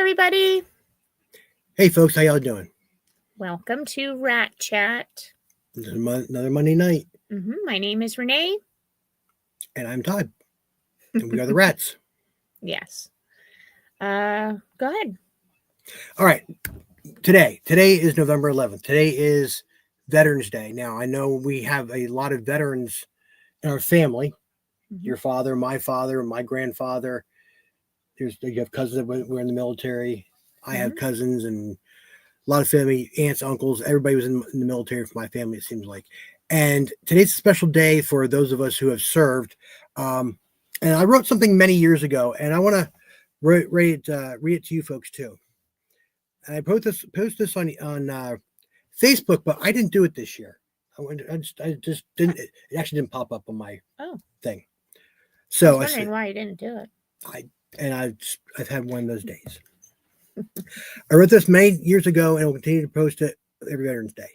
everybody. Hey, folks, how y'all doing? Welcome to Rat Chat. This is another Monday night, My name is Renee. and I'm Todd, and we are the Rats. Yes. Go ahead. All right, today is November 11th. Today is Veterans Day. Now, I know we have a lot of veterans in our family. Your father, my grandfather. You have cousins that were in the military. I have cousins and a lot of family, aunts, uncles. Everybody was in the military for my family, it seems like. And today's a special day for those of us who have served. And I wrote something many years ago, and I want to read it to you folks too. And I post this on Facebook, but I didn't do it this year. I just didn't. It actually didn't pop up on my thing. So I was wondering why you didn't do it. I've had one of those days. I wrote this many years ago, and will continue to post it every Veterans Day.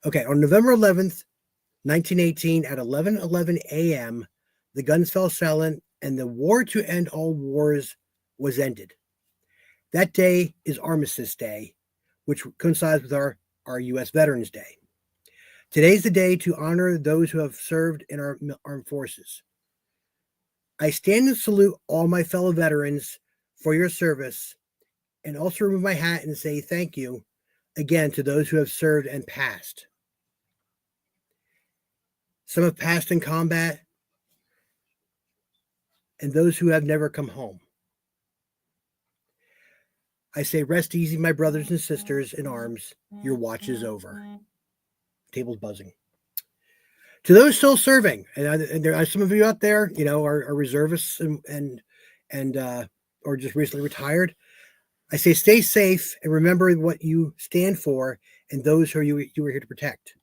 Okay, on November 11th, 1918, at 11:11 a.m., the guns fell silent, and the war to end all wars was ended. That day is Armistice Day, which coincides with our U.S. Veterans Day. Today's the day to honor those who have served in our armed forces. I stand and salute all my fellow veterans for your service, and also remove my hat and say thank you again to those who have served and passed. Some have passed in combat, and those who have never come home. I say rest easy, my brothers and sisters in arms. Your watch is over. Table's buzzing. To those still serving, and there are some of you out there, are reservists and or just recently retired. I say stay safe and remember what you stand for and those who you are here to protect.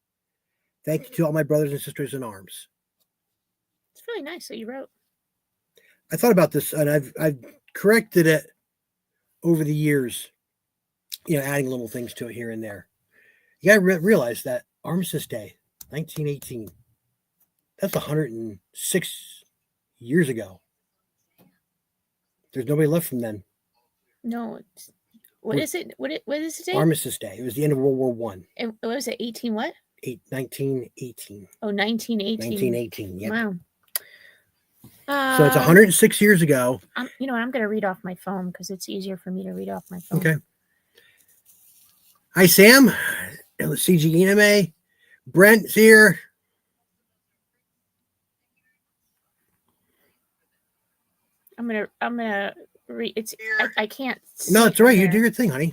Thank you to all my brothers and sisters in arms. It's really nice that you wrote. I thought about this, and I've corrected it over the years, adding little things to it here and there. You got to realize that Armistice Day, 1918, that's 106 years ago. There's nobody left from then. No, what is it? What is it? Armistice Day. It was the end of World War One. And what was it? 18 what? 1918. Oh, 1918. 1918. Yeah. Wow. So it's 106 years ago. I'm going to read off my phone because it's easier for me to read off my phone. Okay. Hi, Sam. CG Iname. Brent's here. I'm gonna read. It's I can't. No, it's all right. You do your thing, honey.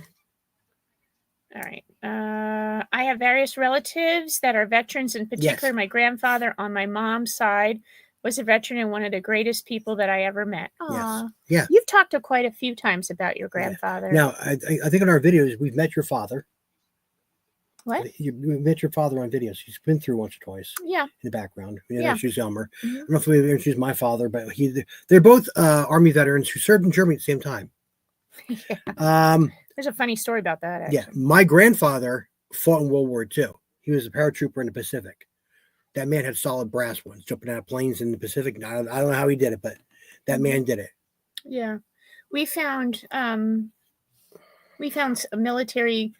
All right. I have various relatives that are veterans. In particular, Yes. My grandfather on my mom's side was a veteran and one of the greatest people that I ever met. Aww. Yes. Yeah. You've talked to quite a few times about your grandfather. Yeah. Now, I think in our videos we've met your father. What? You met your father on videos. He's been through once or twice. Yeah. In the background. Yeah. Introduced Elmer. I don't know if we introduced my father, but they're both Army veterans who served in Germany at the same time. Yeah. There's a funny story about that. Actually. Yeah. My grandfather fought in World War II. He was a paratrooper in the Pacific. That man had solid brass ones, jumping out of planes in the Pacific. I don't know how he did it, but that man did it. Yeah. We found some military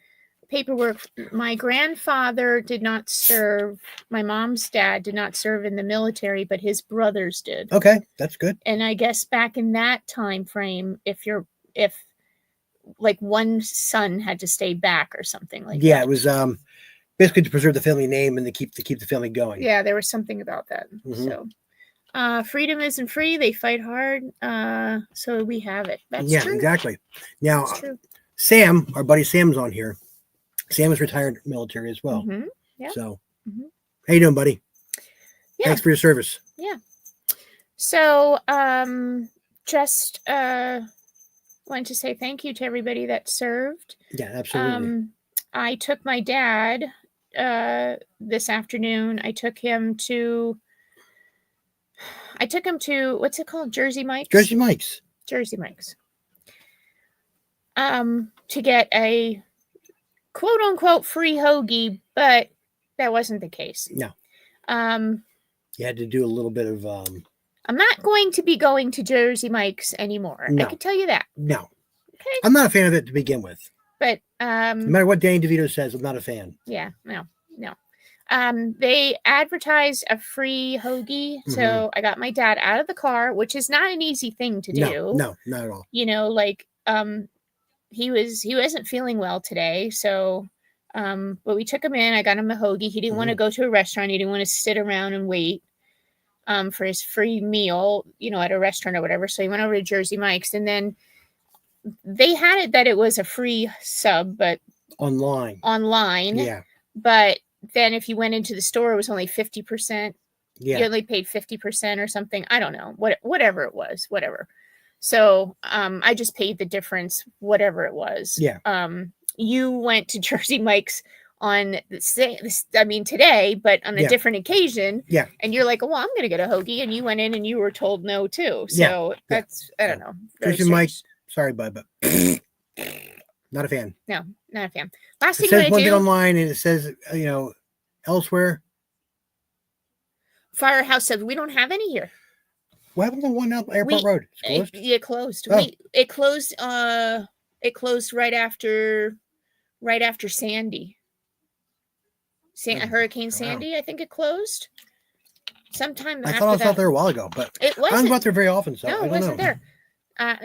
paperwork. My grandfather did not serve. My mom's dad did not serve in the military, but his brothers did. Okay, that's good. And I guess back in that time frame, if like one son had to stay back or something like that. Yeah, it was basically to preserve the family name and to keep the family going. Yeah, there was something about that. So freedom isn't free. They fight hard. So we have it. That's true. Exactly. Now, Sam, our buddy Sam's on here. Sam is retired military as well. Yeah. So, how you doing, buddy? Yeah. Thanks for your service. Yeah. So, just wanted to say thank you to everybody that served. Yeah, absolutely. I took my dad this afternoon. I took him to what's it called? Jersey Mike's. Jersey Mike's. Jersey Mike's. To get a quote unquote free hoagie, but that wasn't the case. No. You had to do a little bit of I'm not going to be going to Jersey Mike's anymore. No. I can tell you that. No. okay. I'm not a fan of it to begin with. But No matter what Danny DeVito says, I'm not a fan. yeah, no. They advertised a free hoagie, so I got my dad out of the car, which is not an easy thing to do. No, not at all. You know, like he wasn't feeling well today, so but we took him in. I got him a hoagie. He didn't want to go to a restaurant. He didn't want to sit around and wait for his free meal, you know, at a restaurant or whatever. So he went over to Jersey Mike's, and then they had it that it was a free sub, but Online. online. But then if you went into the store, it was only 50%. Yeah. You only paid 50% or something. I don't know. Whatever it was, whatever. So I just paid the difference, whatever it was. Yeah. You went to Jersey Mike's on today, but on a different occasion. Yeah. And you're like, well, I'm going to get a hoagie. And you went in and you were told no too. So that's, I don't know. Jersey Mike's, sorry, bud, but not a fan. No, not a fan. Last It thing says I one do. thing online and it says, elsewhere. Firehouse said we don't have any here. What happened to the one out Airport Road? It's closed? It closed. Oh. It closed. It closed right after Sandy. Hurricane Sandy. I think it closed. Sometime I after thought I was that. out there a while ago, but It I wasn't. don't go out there very often, so No, I don't it wasn't know. there.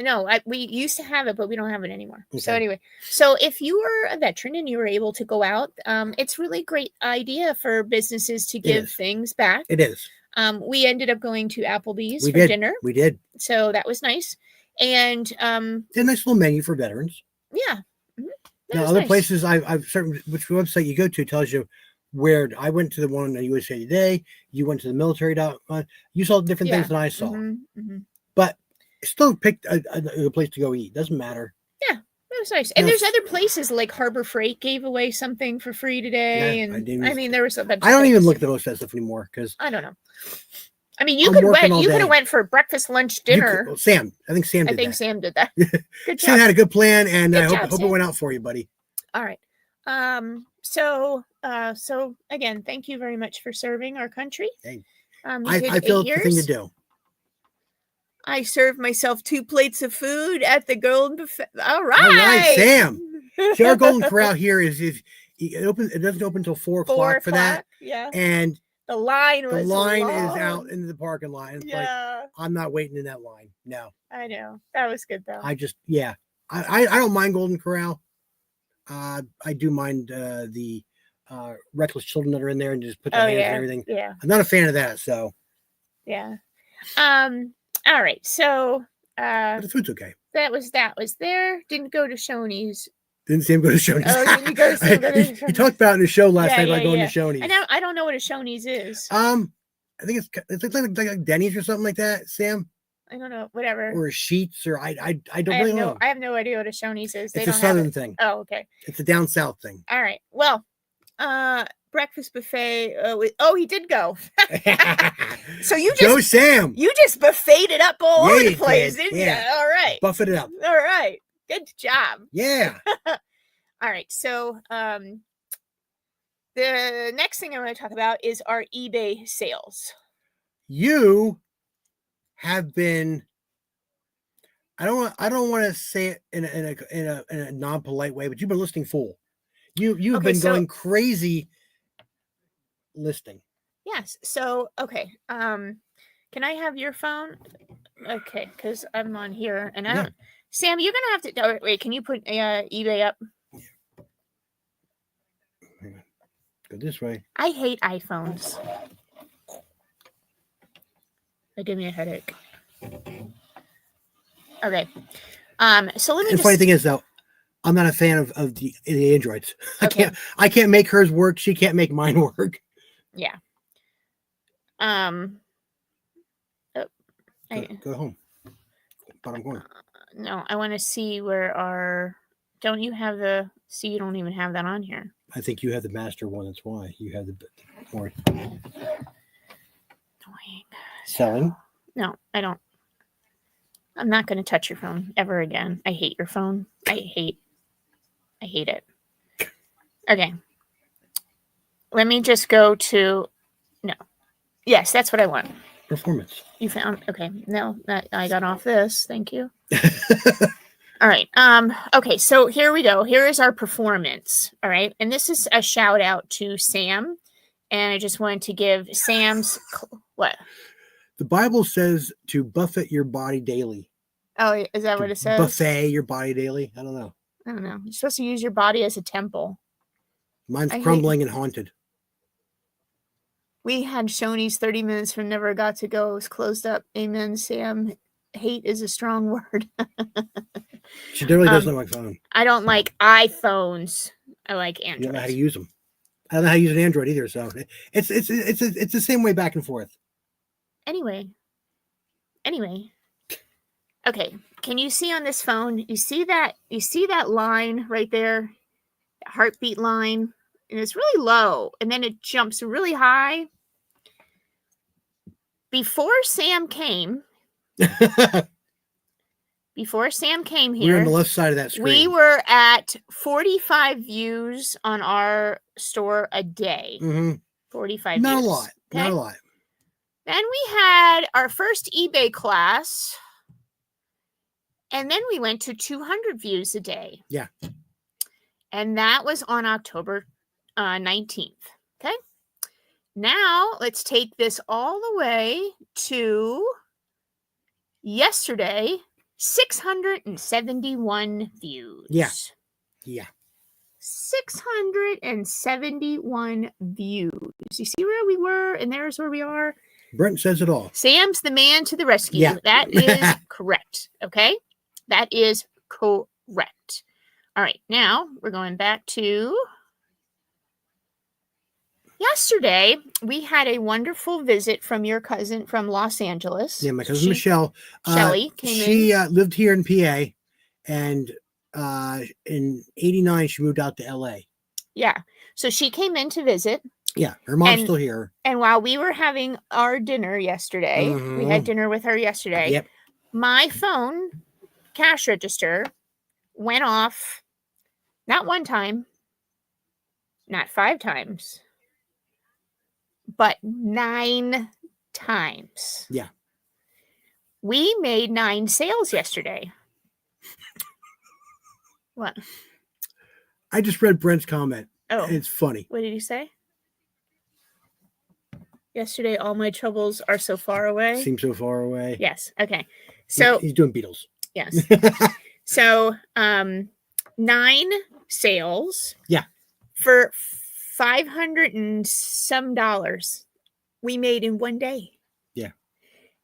No, we used to have it, but we don't have it anymore. So Okay. anyway, so if you were a veteran and you were able to go out, it's really great idea for businesses to give is. things back. It is. We ended up going to Applebee's We for did. dinner, We did. so that was nice. And It's a nice little menu for veterans. yeah, that Now, was other nice. places I've certain which website you go to tells you where I went to the one on USA Today. You went to the military.com. You saw different things than I saw, but still picked a place to go eat. Doesn't matter. That was nice. And Yes. there's other places like Harbor Freight gave away something for free today, Yeah, and I there was a bunch. I of don't even things. look at most of that stuff anymore because I don't know. I mean, you I'm could working all you could day. have went for breakfast, lunch, dinner. Sam, I think Sam I did think that. Sam did that. Good Sam job. had a good plan, and Good I job, hope it Sam. went out for you, buddy. All right. So again, thank you very much for serving our country. Hey, You I did feel 8 it's the thing to years. do. I served myself 2 plates of food at the Golden Buffet. All right, All right, Sam. See, our Golden Corral here is it opens. It doesn't open until 4 o'clock for that, Yeah. and The line the was line long. is out into the parking lot. It's like Yeah, I'm not waiting in that line. No, I know. That was good though. I just I don't mind Golden Corral. I do mind the reckless children that are in there and just put their hands and everything. Yeah. I'm not a fan of that. So, Yeah. All right. So but the food's okay. that was there. Didn't go to Shoney's. Didn't see him go to Shoney's. Oh, didn't you go see him go to he Shoney's? talked about it in the show last night about going yeah. to Shoney's. And I don't know what a Shoney's is. I think it's like Denny's or something like that, Sam, I don't know. Whatever. or Sheets, or I don't I really have know. I have no idea what a Shoney's is. They It's a don't have southern it. thing. Oh, okay. It's a down south thing. All right. Well, breakfast buffet. He did go. So you Go just Sam. you just buffeted it up all Yeah, over the you place, did. didn't Yeah. you? All right. Buff it up. All right. Good job. Yeah. All right. So the next thing I want to talk about is our eBay sales. You have been. I don't want to say it in a non-polite way, but you've been listing full. You've Okay, been so- going crazy listing. Yes. So okay. Can I have your phone? Okay, because I'm on here and I Yeah. don't. Sam, you're gonna have to. Oh, wait, can you put eBay up? Go this way. I hate iPhones. They give me a headache. Okay. So let me The just. funny thing is, though, I'm not a fan of the Androids. Okay. I can't make hers work. She can't make mine work. Yeah. Go home. Bottom corner. No, I want to see where our. Don't you have the? See, you don't even have that on here. I think you have the master one. That's why you have the more Annoying. selling. No, I don't. I'm not going to touch your phone ever again. I hate your phone. I hate it. Okay. Let me just go to. No. Yes, that's what I want. Performance. You found. Okay. No, I got off this. Thank you. All right. Okay, so here we go. Here is our performance. All right. And this is a shout out to Sam. And I just wanted to give Sam's what? The Bible says to buffet your body daily. Oh, is that what it says? Buffet your body daily. I don't know. I don't know. You're supposed to use your body as a temple. Mine's crumbling and haunted. We had Shoney's 30 minutes from Never Got to Go. It was closed up. Amen, Sam. Hate is a strong word. She definitely doesn't like my phone. I don't like iPhones. I like Android. You don't know how to use them. I don't know how to use an Android either. So it's the same way back and forth. Anyway. Okay. Can you see on this phone? You see that line right there? Heartbeat line. And it's really low. And then it jumps really high. Before Sam came here, We're on the left side of that screen. we were at 45 views on our store a day. 45 Not views. a lot. Okay? Not a lot. Then we had our first eBay class. And then we went to 200 views a day. Yeah. And that was on October 19th. Okay. Now let's take this all the way to yesterday. 671 views. Yeah. 671 views. You see where we were, and there's where we are. Brent says it all. Sam's the man to the rescue. Yeah. That is correct. Okay. That is correct. All right. Now we're going back to yesterday. We had a wonderful visit from your cousin from Los Angeles. Yeah, my cousin Michelle. Shelly came in. She lived here in PA, and in '89 she moved out to LA. Yeah. So she came in to visit. Yeah, her mom's still here. And while we were having our dinner yesterday, we had dinner with her yesterday. Yep. My phone cash register went off not one time, not 5 times, but 9 times. Yeah. We made 9 sales yesterday. What? I just read Brent's comment. Oh, It's funny. what did he say? Yesterday, all my troubles are so far away. Seems so far away. Yes. Okay. So he's doing Beatles. yes. So 9 sales. Yeah. For $500 and some we made in one day. Yeah.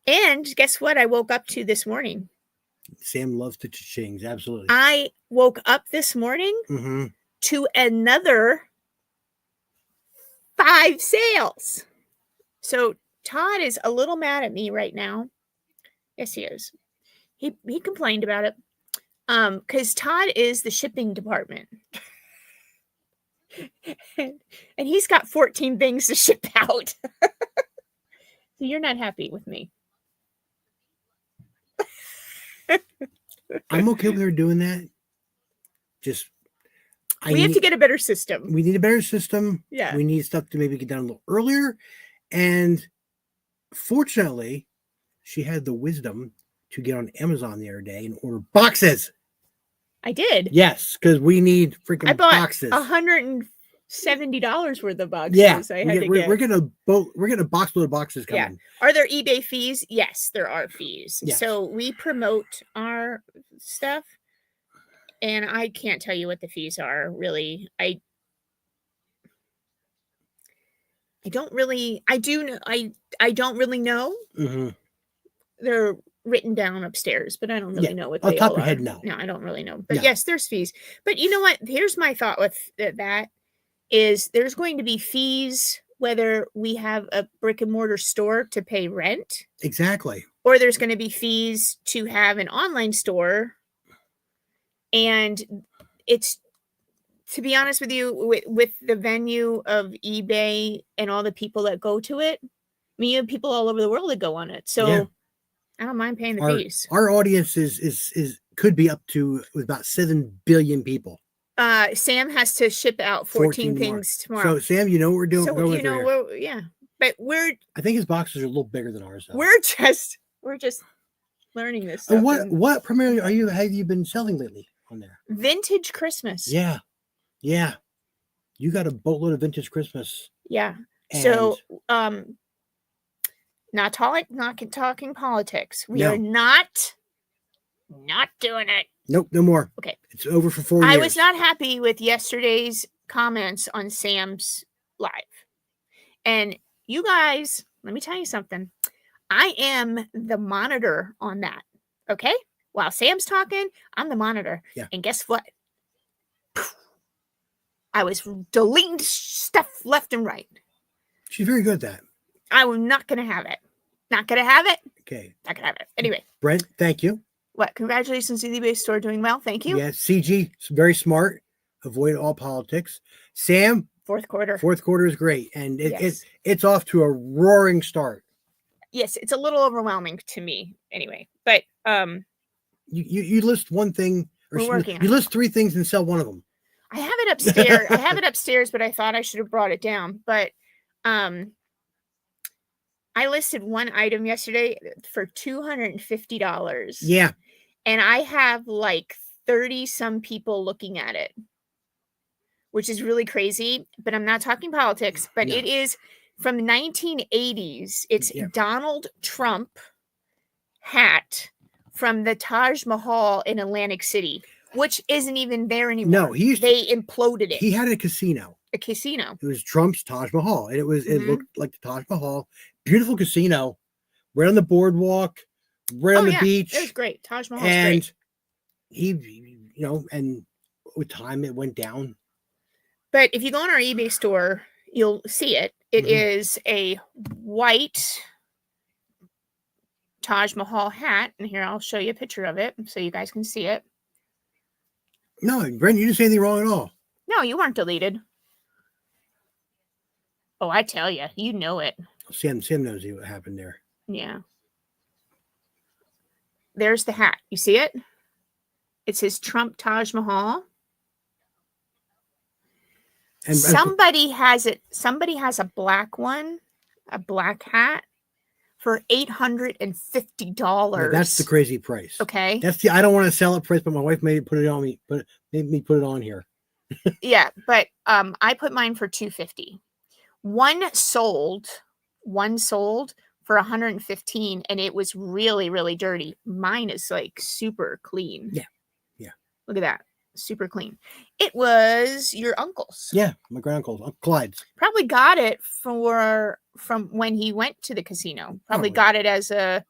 And guess what I woke up to this morning? Sam loves to cha-chings. Absolutely. I woke up this morning to another 5 sales. So Todd is a little mad at me right now. Yes, he is. He complained about it. Because Todd is the shipping department. and he's got 14 things to ship out. So you're not happy with me. I'm okay with her doing that. Just we have to get a better system. We need a better system. Yeah. We need stuff to maybe get done a little earlier. And fortunately, she had the wisdom to get on Amazon the other day and order boxes. I did. Yes, because we need freaking boxes. I bought $170 worth of boxes. Yeah, we're getting a box load of boxes coming. Yeah. Are there eBay fees? Yes, there are fees. Yes. So we promote our stuff, and I can't tell you what the fees are. Really, I don't really. I do know. I don't really know. They're written down upstairs, but I don't really know what they top all of your are. head, no. No, I don't really know. But yes, there's fees. But you know what? Here's my thought with that is there's going to be fees whether we have a brick and mortar store to pay rent. Exactly. Or there's going to be fees to have an online store. And it's, to be honest with you, with the venue of eBay and all the people that go to it, I mean, you have people all over the world that go on it. So I don't mind paying the fees. Our audience is could be up to about 7 billion people. Sam has to ship out 14 things tomorrow. So Sam, you know what we're doing. So you know, but I think his boxes are a little bigger than ours. Though. We're just learning this stuff. And and what primarily have you been selling lately on there? vintage Christmas. Yeah. Yeah. You got a boatload of vintage Christmas. Yeah. And So, not talking politics. We are No. not doing it. nope, no more. Okay. It's over for 4 years. I was not happy with yesterday's comments on Sam's live. And you guys, let me tell you something. I am the monitor on that. Okay? While Sam's talking, I'm the monitor. Yeah. And guess what? I was deleting stuff left and right. She's very good at that. I'm not going to have it. Not going to have it. Okay. Not going to have it. Anyway. Brent, thank you. What? Congratulations to the eBay store doing well. Thank you. Yeah, CG, very smart. Avoid all politics. Sam, Fourth quarter. fourth quarter is great. And Yes. it's off to a roaring start. Yes, it's a little overwhelming to me anyway. But You list one thing, or We're working on you it. list 3 things and sell one of them. I have it upstairs. I have it upstairs, but I thought I should have brought it down. But I listed one item yesterday for $250. Yeah. And I have like 30 some people looking at it, which is really crazy. But I'm not talking politics, but No. it is from the 1980s. It's Yeah. Donald Trump hat from the Taj Mahal in Atlantic City, which isn't even there anymore. No, they imploded it. he had a casino. A casino. It was Trump's Taj Mahal, and it Mhm. looked like the Taj Mahal. Beautiful casino, right on the boardwalk, right on the beach. It was great. Taj Mahal was And great. he, and with time it went down. But if you go on our eBay store, you'll see it. It Mhm. is a white Taj Mahal hat. And here, I'll show you a picture of it so you guys can see it. No, Brent, you didn't say anything wrong at all. No, you weren't deleted. Oh, I tell you, you know it. Sam knows what happened there. Yeah. There's the hat. You see it? It says Trump Taj Mahal. And Somebody has it. Somebody has a black one, a black hat for $850. that's the crazy price. Okay. That's I don't want to sell it price, but my wife made me put it on me. Made me put it on here. Yeah, but I put mine for $250. One sold for $115, and it was really, really dirty. Mine is like super clean. Yeah. Look at that, super clean. It was your uncle's. Yeah, my granduncle's, Uncle Clyde's. Probably got it from when he went to the casino. Probably got it as a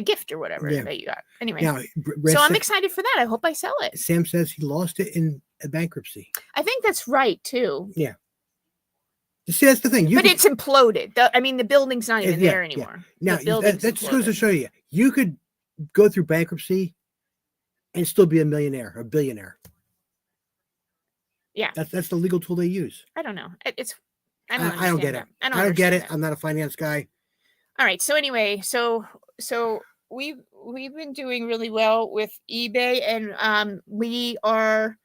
gift or whatever that you got. Anyway, Now, so I'm excited for that. I hope I sell it. Sam says he lost it in a bankruptcy. I think that's right too. Yeah. You see, that's the thing. But it's imploded. The building's not even there anymore. Now, The that building's just goes to imploded. show you, you could go through bankruptcy and still be a millionaire or billionaire. Yeah. That's the legal tool they use. I don't know. I I don't get it. that. I don't get it. that. I'm not a finance guy. All right. So anyway, so we've been doing really well with eBay, and we are.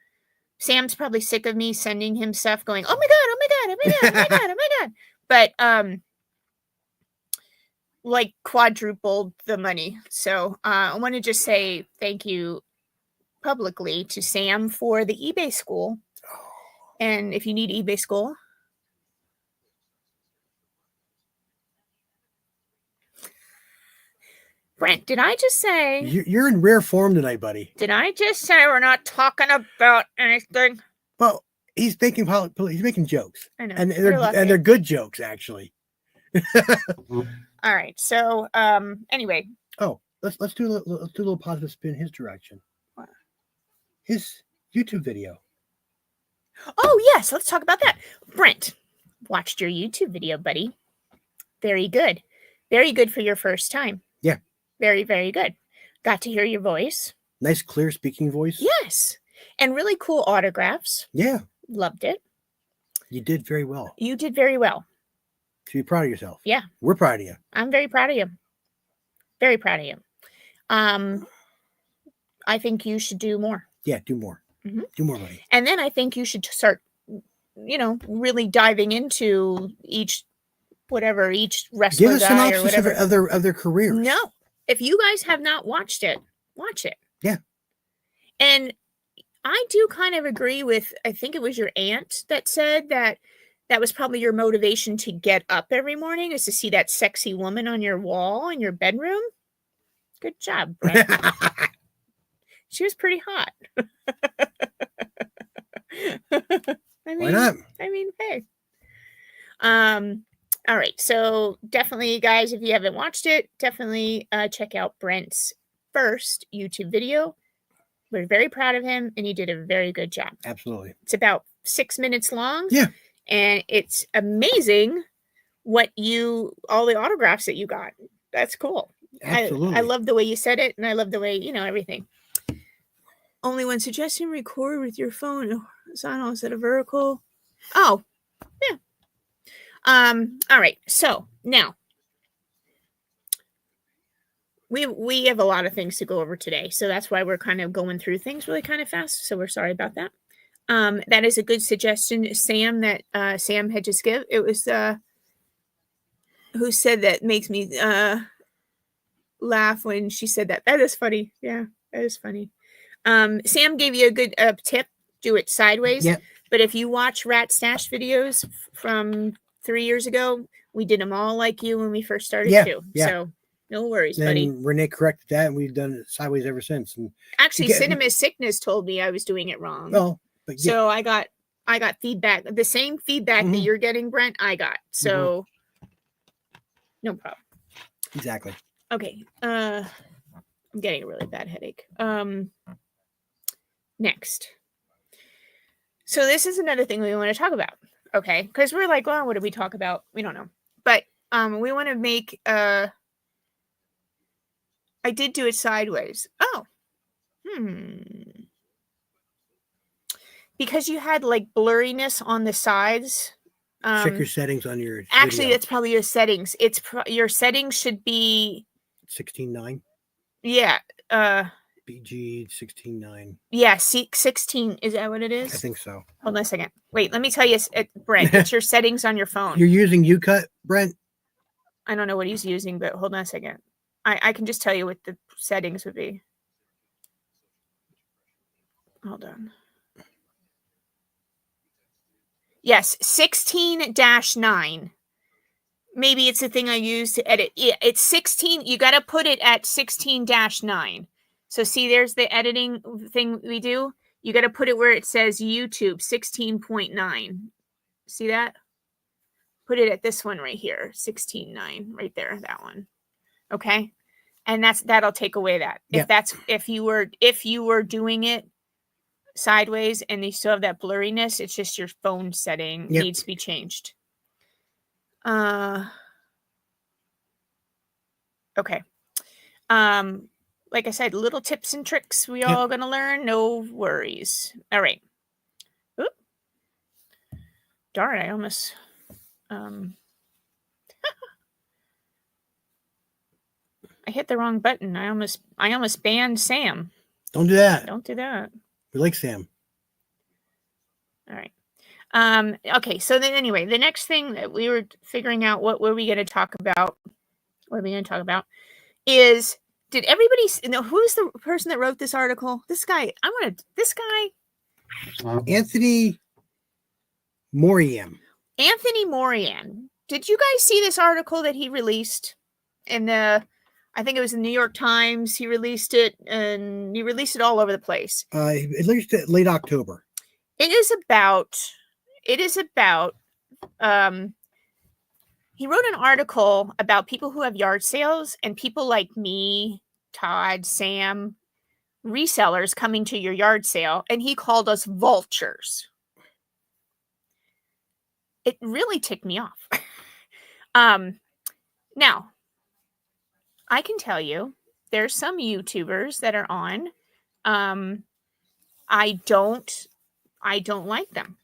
Sam's probably sick of me sending him stuff, going, "Oh my god, oh my god, oh my god, oh my god, oh my god," but like quadrupled the money. So I want to just say thank you publicly to Sam for the eBay school. And if you need eBay school, Brent, did I just say? You're in rare form tonight, buddy. Did I just say we're not talking about anything? Well, he's making jokes, I know. and You're lucky. they're good jokes, actually. All right. So anyway. Oh, let's do a little positive spin his direction. What? His YouTube video. Oh yes, let's talk about that. Brent, watched your YouTube video, buddy. Very good. Very good for your first time. Yeah. Very, very good. Got to hear your voice. Nice, clear speaking voice. Yes. And really cool autographs. Yeah. Loved it. You did very well. You did very well. Should be proud of yourself. Yeah. We're proud of you. I'm very proud of you. Very proud of you. I think you should do more. Yeah, do more. Mhm. Do more, buddy. And then I think you should start, really diving into each wrestler Give a guy or synopsis whatever. of their careers. No, if you guys have not watched it, watch it. Yeah. And I do kind of agree with, I think it was your aunt that said that was probably your motivation to get up every morning, is to see that sexy woman on your wall in your bedroom. Good job, Brent. She was pretty hot. Why not? I mean, hey. All right. So definitely, guys, if you haven't watched it, definitely check out Brent's first YouTube video. We're very proud of him, and he did a very good job. Absolutely. It's about 6 minutes long. Yeah. And it's amazing all the autographs that you got. That's cool. Absolutely. I love the way you said it, and I love the way, everything. Only when suggesting record with your phone horizontal instead of vertical. Oh, yeah. All right. So now we have a lot of things to go over today. So that's why we're kind of going through things really kind of fast. So we're sorry about that. That is a good suggestion, Sam, that Sam had just given. It was who said that makes me laugh when she said that. That is funny. Yeah, that is funny. Sam gave you a good tip. Do it sideways. Yeah. But if you watch Rat Stash videos from 3 years ago, we did them all like you when we first started too. Yeah. So no worries, And buddy. Renee corrected that, and we've done it sideways ever since. And actually, Cinema Sickness told me I was doing it wrong. Oh, but yeah. So I got feedback, the same feedback that you're getting, Brent. I got. So no problem. Exactly. Okay. I'm getting a really bad headache. Next. So this is another thing we want to talk about. Okay. Because we're like, well, what did we talk about? We don't know. But we want to make I did do it sideways. Oh. Because you had like blurriness on the sides. Check your settings on your actually video. That's probably your settings. It's your settings should be 16:9. Yeah. BG 16:9. Yeah, 16. Is that what it is? I think so. Hold on a second. Wait, let me tell you, Brent, it's your settings on your phone. You're using UCut, Brent? I don't know what he's using, but hold on a second. I can just tell you what the settings would be. Hold on. Yes, 16-9. Maybe it's the thing I use to edit. Yeah, it's 16. You got to put it at 16-9. So see, there's the editing thing we do. You got to put it where it says YouTube 16.9. See that? Put it at this one right here, 16.9, right there, that one. Okay, and that'll take away that. Yeah. If you were doing it sideways and you still have that blurriness, it's just your phone setting needs to be changed. Okay. Like I said, little tips and tricks we all gonna learn. No worries. All right. Oop. Darn, I almost I hit the wrong button. I almost banned Sam. Don't do that. Don't do that. We like Sam. All right. Okay, so then anyway, the next thing that we were figuring out what were we going to talk about? What are we going to talk about? Is did everybody know who's the person that wrote this article? This guy. This guy. Anthony Moriam. Anthony Moriam. Did you guys see this article that he released in the? I think it was in the New York Times. He released it, and he released it all over the place. At least late October. It is about. He wrote an article about people who have yard sales and people like me, Todd, Sam, resellers coming to your yard sale, and he called us vultures. It really ticked me off. Now, I can tell you there's some YouTubers that are on. I don't like them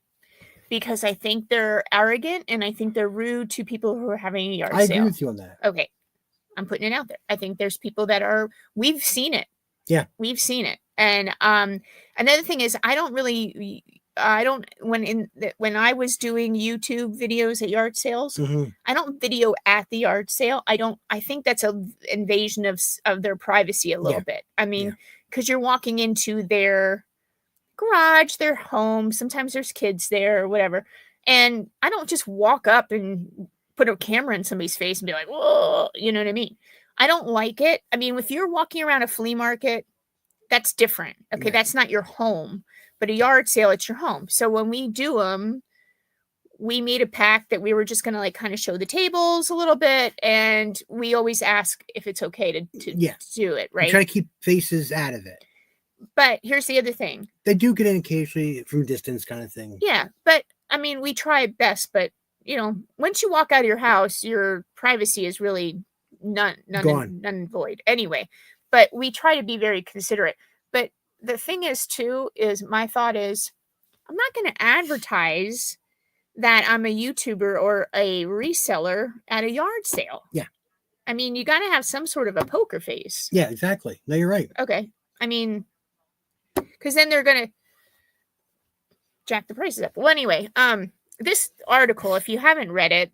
because I think they're arrogant and I think they're rude to people who are having a yard sale. I agree with you on that. Okay. I'm putting it out there. I think there's people that we've seen it. Yeah. We've seen it. And another thing is I don't really when I was doing YouTube videos at yard sales, Mhm. I don't video at the yard sale. I think that's a invasion of their privacy a little bit. I mean, because you're walking into their garage, their home. Sometimes there's kids there or whatever. And I don't just walk up and put a camera in somebody's face and be like, whoa, you know what I mean? I don't like it. I mean, if you're walking around a flea market, that's different. Okay, Right. that's not your home. But a yard sale, it's your home. So when we do them, we made a pact that we were just going to like kind of show the tables a little bit. And we always ask if it's okay to do it, We right? try to keep faces out of it. But here's the other thing. They do get in occasionally from distance kind of thing. Yeah, but I mean, we try best, but you know, once you walk out of your house, your privacy is really none void anyway. But we try to be very considerate. But the thing is, too, is my thought is I'm not going to advertise that I'm a YouTuber or a reseller at a yard sale. Yeah. I mean, you got to have some sort of a poker face. Yeah, exactly. No, you're right. Okay. I mean, because then they're going to jack the prices up. Well, anyway, this article, if you haven't read it,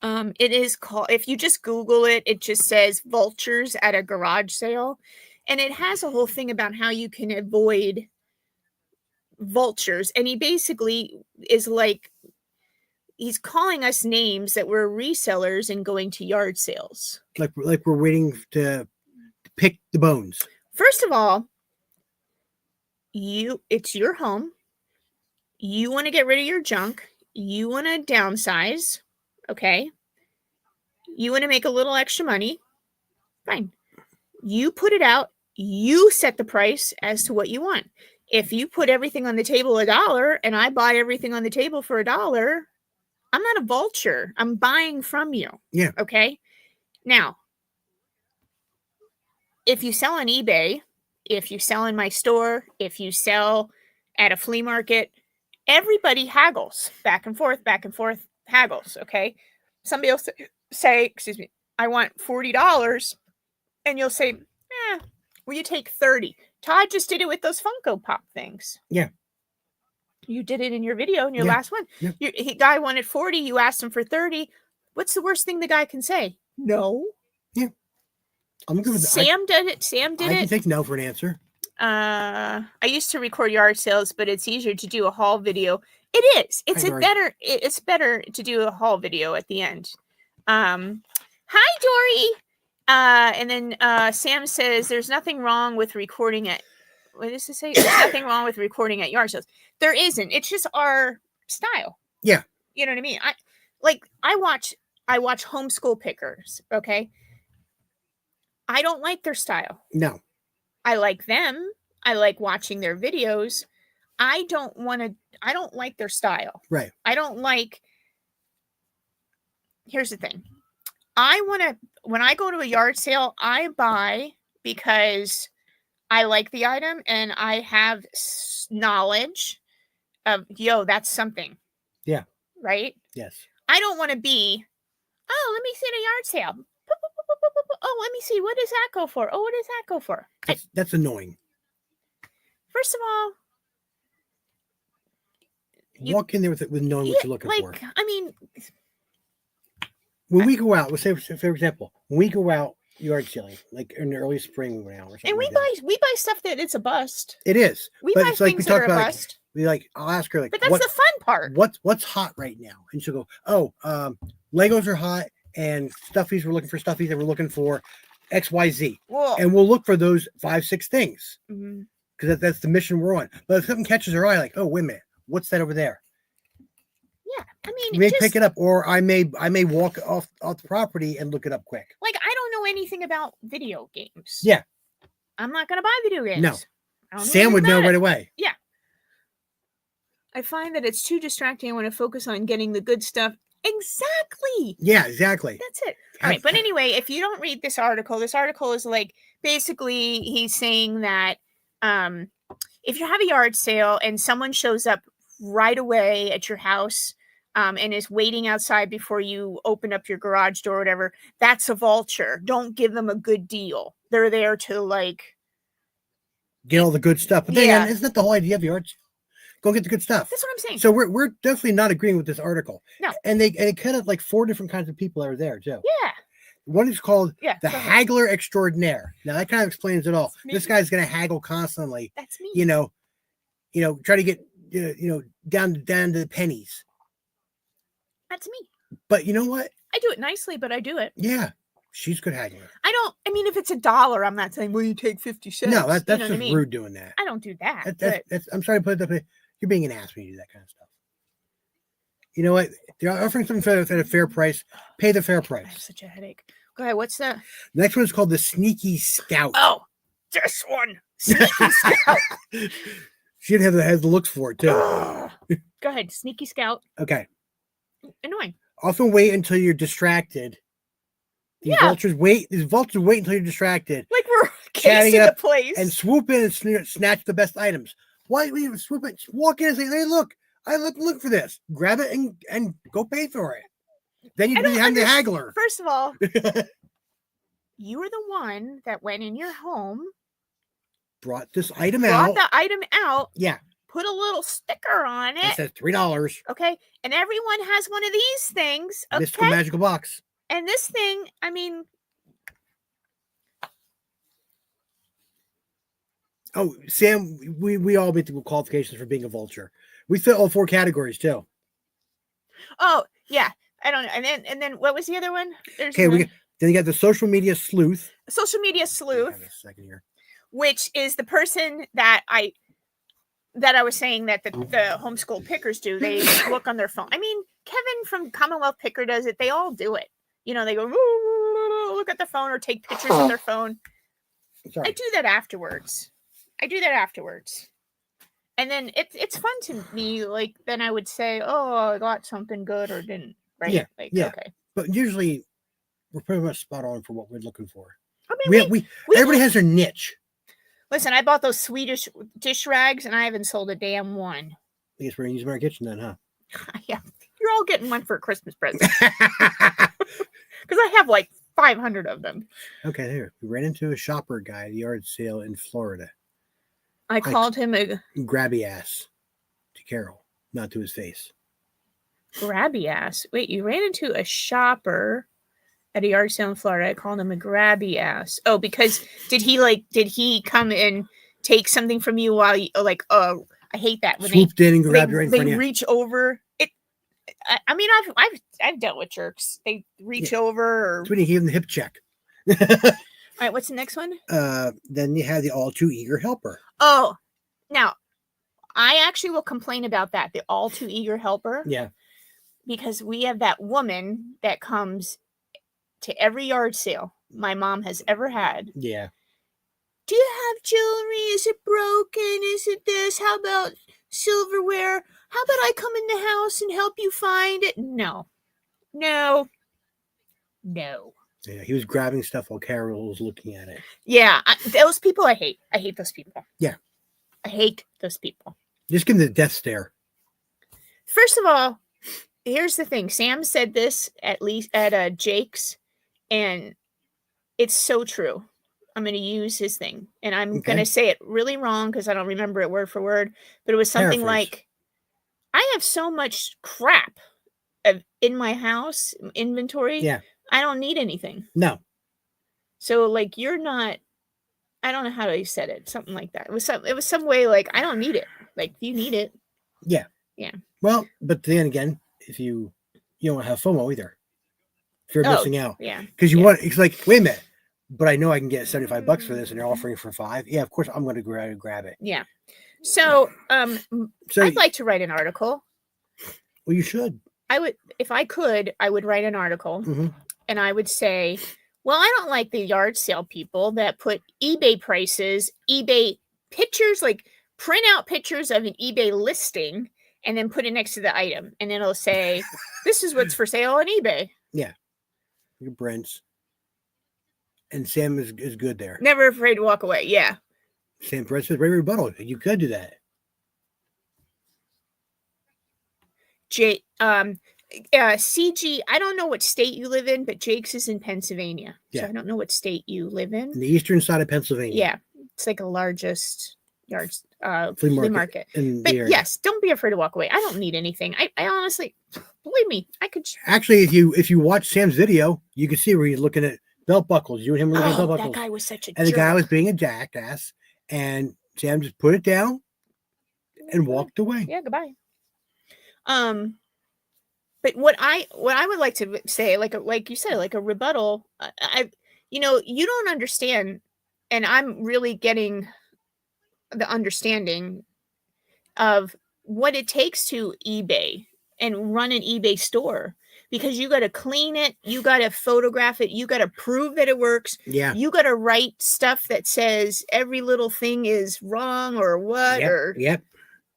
it is called, if you just Google it, it just says vultures at a garage sale. And it has a whole thing about how you can avoid vultures. And he basically is like, he's calling us names that we're resellers and going to yard sales. Like we're waiting to pick the bones. First of all, it's your home. You want to get rid of your junk. You want to downsize. Okay. You want to make a little extra money. Fine. You put it out. You set the price as to what you want. If you put everything on the table $1 and I buy everything on the table for $1, I'm not a vulture. I'm buying from you. Yeah. Okay. Now, if you sell on eBay, if you sell in my store, if you sell at a flea market, everybody haggles back and forth, haggles. Okay. Somebody will say, excuse me, I want $40. And you'll say, will you take 30? Todd just did it with those Funko Pop things. Yeah. You did it in your video, in your last one. Yeah. Guy wanted 40. You asked him for 30. What's the worst thing the guy can say? No. Yeah. I'm good with Sam did it. Sam did I it. can take no for an answer. I used to record yard sales, but it's easier to do a haul video. It is. It's better to do a haul video at the end. Hi, Dory. And then Sam says there's nothing wrong with recording at, what does it say? There's nothing wrong with recording at yard sales. There isn't. It's just our style. Yeah. You know what I mean? I watch homeschool pickers, okay? I don't like their style. No. I like them. I like watching their videos. I don't like their style. Right. Here's the thing. When I go to a yard sale, I buy because I like the item and I have knowledge of, that's something. Yeah. Right? Yes. I don't want to be, let me see at a yard sale. Oh, let me see. What does that go for? Oh, what does that go for? That's annoying. First of all, walk in there with knowing what you're looking for. I mean, when we go out, let's say, for example, when we go out yard selling, like in the early spring, we went out or something. And we buy stuff that it's a bust. It is. We buy things that are a bust. I'll ask her, like, but that's the fun part. What's hot right now? And she'll go, Legos are hot, and stuffies, we're looking for stuffies, and we're looking for XYZ. Well, and we'll look for those 5-6 things. Mm-hmm. Because that's the mission we're on. But if something catches our eye, like, oh, wait a minute, what's that over there? Yeah, I mean, we may pick it up, or I may walk off the property and look it up quick. Like, I don't know anything about video games. Yeah, I'm not going to buy video games. No, Sam would know right away. Yeah, I find that it's too distracting. I want to focus on getting the good stuff. Exactly. Yeah, exactly. That's it. All right, but anyway, if you don't read this article is like basically he's saying that if you have a yard sale and someone shows up right away at your house and is waiting outside before you open up your garage door or whatever, that's a vulture. Don't give them a good deal. They're there to like get all the good stuff. But then again, isn't that the whole idea of yard sale? Go get the good stuff. That's what I'm saying. So we're definitely not agreeing with this article. No. And it kind of like 4 different kinds of people are there too. Yeah. One is called Yeah. the go ahead. haggler extraordinaire. Now that kind of explains it all. That's me. This guy's going to haggle constantly. That's me. Try to get down to the pennies. That's me. But you know what? I do it nicely, but I do it. Yeah, she's a good haggler. I mean, if it's $1, I'm not saying, well, you take 50 cents. No, that's you know just what I mean? rude doing that. I don't do that. That's I'm sorry to put it that way. You're being an ass when you do that kind of stuff. You know what? They're offering something at a fair price. Pay the fair I have price. such a headache. Go ahead. What's the? The next one is called the Sneaky Scout. Oh, this one. Sneaky Scout. She didn't have the looks for it too. Ugh. Go ahead. Sneaky Scout. Okay. Annoying. Often wait until you're distracted. These vultures wait until you're distracted Like we're Chatting casing up the place. and swoop in and snatch the best items. Why do you swoop in? Walk in and say, "Hey, look! I look for this. Grab it and go pay for it." Then you have the haggler. First of all, you were the one that went in your home, Brought this item brought out. the item out, Yeah, put a little sticker on it it. says $3. Okay. And everyone has one of these things. Mystical Okay. magical box. And this thing, I mean, Oh, Sam, we all meet the qualifications for being a vulture. We fit all 4 categories too. oh yeah. I don't know. And then what was the other one? There's Okay, one. then you got the social media sleuth. Social media Hang sleuth, on a second here. which is the person that I was saying that the homeschool pickers do. They look on their phone. I mean, Kevin from Commonwealth Picker does it. They all do it. They go look at the phone or take pictures of their phone. Sorry. I do that afterwards. And then it's fun to me. Like then I would say, oh, I got something good or didn't. Right? Yeah, Like, yeah. Okay. But usually we're pretty much spot on for what we're looking for. I mean, We everybody has their niche. listen. I bought those Swedish dish rags, and I haven't sold a damn one. I guess we're gonna use them in our kitchen then, huh? Yeah, you're all getting one for a Christmas present because I have like 500 of them. Okay, here. We ran into a shopper guy at a yard sale in Florida. I called him a Grabby ass to Carol, not to his face. grabby ass. Wait, you ran into a shopper at a yard sale in Florida. I called him a grabby ass. Oh, because did he come and take something from you while you I hate that when Swooped in and grabbed you right in front they of you. reach over. I mean, I've dealt with jerks. They reach over or. That's when you give them the hip check. All right, what's the next one? Then you have the all too eager helper. Oh, now I actually will complain about that. The all too eager helper. Yeah. Because we have that woman that comes to every yard sale my mom has ever had. Yeah. Do you have jewelry? Is it broken? Is it this? How about silverware? How about I come in the house and help you find it? No. Yeah, he was grabbing stuff while Carol was looking at it. Yeah, those people I hate. I hate those people. Yeah. I hate those people. Just give him the death stare. First of all, here's the thing. Sam said this at Jake's, and it's so true. I'm going to use his thing, and I'm going to say it really wrong because I don't remember it word for word, but it was something like, I have so much crap in my house inventory. Yeah. I don't need anything. No. So like, you're not, I don't know how he said it. Something like that. It was some way like, I don't need it. Like you need it. Yeah. Yeah. Well, but then again, if you don't want to have FOMO either. If you're missing out. Yeah. Because it's like, wait a minute, but I know I can get $75 for this and they're offering for $5. Yeah, of course I'm going to grab it. Yeah. So I'd like to write an article. Well, you should. I would, if I could, I would write an article and I would say, well, I don't like the yard sale people that put eBay prices, eBay pictures, like print out pictures of an eBay listing and then put it next to the item. And it'll say, this is what's for sale on eBay. Yeah. Your Brent's. And Sam is good there. Never afraid to walk away. Yeah. Sam Brent says, right rebuttal. You could do that. CG, I don't know what state you live in, but Jake's is in Pennsylvania. Yeah. So I don't know what state you live in. In the eastern side of Pennsylvania. Yeah. It's like the largest yards. flea market. in But the area. yes, don't be afraid to walk away. I don't need anything. I honestly, believe me, I could. Actually, if you watch Sam's video, you can see where he's looking at belt buckles. You and him were looking at belt Oh, buckles. that guy was such a And jerk. the guy was being a jackass, and Sam just put it down and walked away. Yeah, goodbye. But what I would like to say, like you said, like a rebuttal, you don't understand, and I'm really getting the understanding of what it takes to eBay and run an eBay store, because you got to clean it, you got to photograph it, you got to prove that it works. Yeah. You got to write stuff that says every little thing is wrong or what. Yep.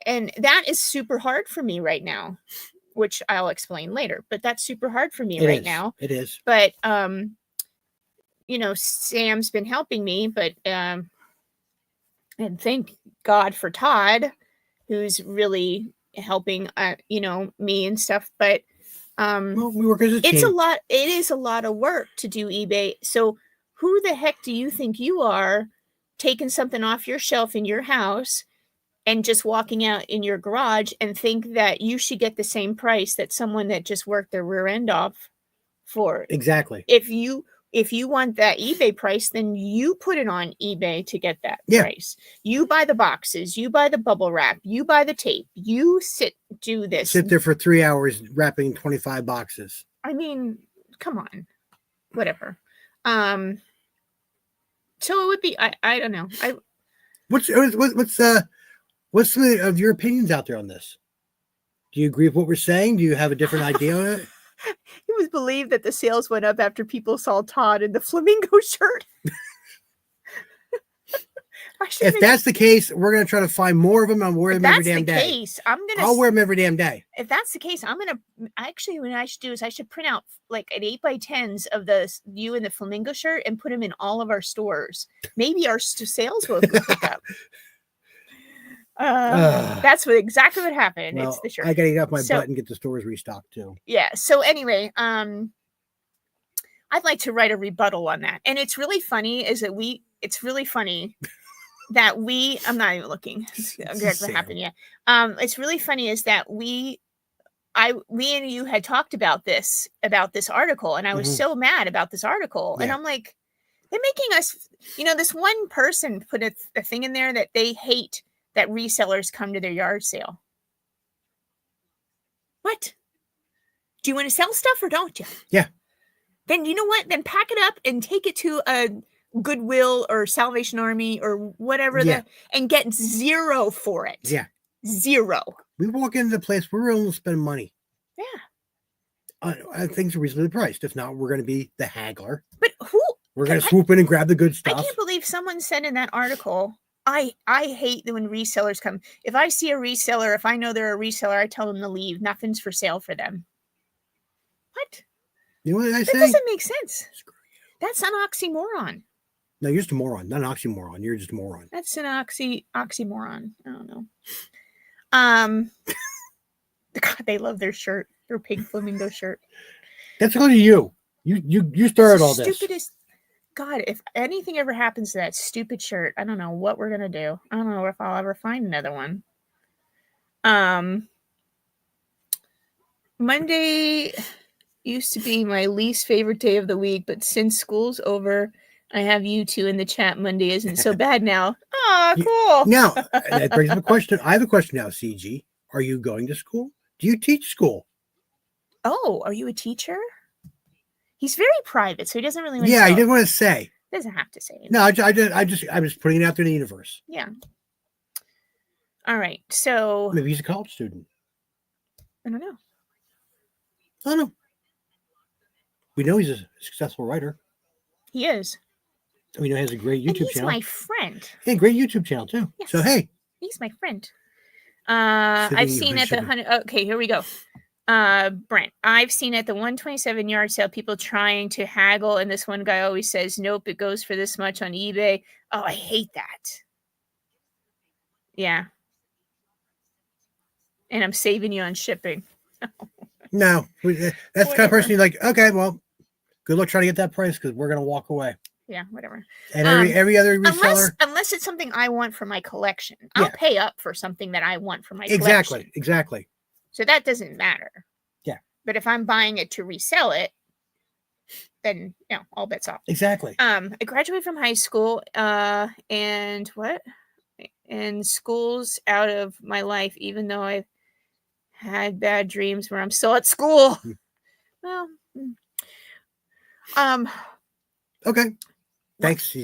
And that is super hard for me right now, which I'll explain later, but that's super hard for me now. It is. But, Sam's been helping me, but, and thank God for Todd, who's really helping, me and stuff. But, Well, we work as a team. It is a lot of work to do eBay. So who the heck do you think you are taking something off your shelf in your house and just walking out in your garage and think that you should get the same price that someone that just worked their rear end off for? Exactly. If you want that eBay price, then you put it on eBay to get that price. You buy the boxes, you buy the bubble wrap, you buy the tape, you do this. Sit there for 3 hours wrapping 25 boxes. I mean, come on, whatever. So it would be, I don't know. What's some of your opinions out there on this? Do you agree with what we're saying? Do you have a different idea on it? It was believed that the sales went up after people saw Todd in the flamingo shirt. If that's the case, we're going to try to find more of them and wear them every damn day. I'll wear them every damn day. If that's the case, what I should do is I should print out like an 8x10s of you in the flamingo shirt and put them in all of our stores. Maybe our sales will pick up. That's exactly what happened. Well, it's the shirt. I gotta get off my butt and get the stores restocked too. Yeah. So anyway, I'd like to write a rebuttal on that. And it's really funny I'm not even looking. That's what happened. Yeah. It's really funny is that we and you had talked about this article, and I was so mad about this article. And I'm like, they're making us, this one person put a thing in there that they hate that resellers come to their yard sale. What? Do you want to sell stuff or don't you? Yeah. Then you know what? Then pack it up and take it to a Goodwill or Salvation Army or whatever and get zero for it. Yeah. Zero. We walk into the place, we're willing to spend money. Yeah. Things are reasonably priced. If not, we're going to be the haggler. But we're going to swoop in and grab the good stuff. I can't believe someone said in that article, I hate when resellers come. If I see a reseller, if I know they're a reseller, I tell them to leave. Nothing's for sale for them. What? You know what I say? That doesn't make sense. That's an oxymoron. No, you're just a moron. Not an oxymoron. You're just a moron. That's an oxymoron. I don't know. God, they love their shirt. Their pink flamingo shirt. That's because of you. You started all this. Stupidest. God, if anything ever happens to that stupid shirt, I don't know what we're gonna do. I don't know if I'll ever find another one. Monday used to be my least favorite day of the week, but since school's over, I have you two in the chat. Monday isn't so bad now. Oh, cool. Now, that brings up a question. I have a question now, CG. Are you going to school? Do you teach school? Oh, are you a teacher? He's very private, so he doesn't really want to he didn't want to say. Doesn't have to say. No, I'm just putting it out there in the universe. Yeah. All right. So maybe he's a college student. I don't know. We know he's a successful writer. He is. We know he has a great YouTube channel. He's my friend. Yeah, great YouTube channel too. Yes. So hey. He's my friend. I've seen at the 100. Okay, here we go. Brent, I've seen at the 127 yard sale people trying to haggle, and this one guy always says, nope, it goes for this much on eBay. Oh, I hate that. Yeah. And I'm saving you on shipping. No, that's the kind of person you're like, okay, well, good luck trying to get that price because we're going to walk away. yeah, whatever. And every other reseller. Unless it's something I want for my collection. I'll pay up for something that I want for my collection. Exactly. So that doesn't matter. Yeah. But if I'm buying it to resell it, then all bets off. Exactly. I graduated from high school, and school's out of my life, even though I've had bad dreams where I'm still at school. Well, okay. Thanks.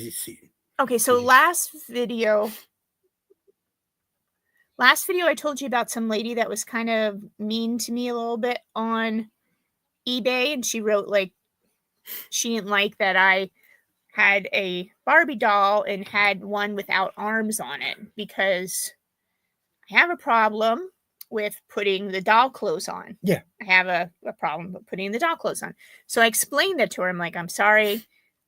Okay, so last video I told you about some lady that was kind of mean to me a little bit on eBay, and she wrote like she didn't like that I had a Barbie doll and had one without arms on it because I have a problem with putting the doll clothes on. Yeah. I have a problem with putting the doll clothes on. So I explained that to her. I'm like, I'm sorry.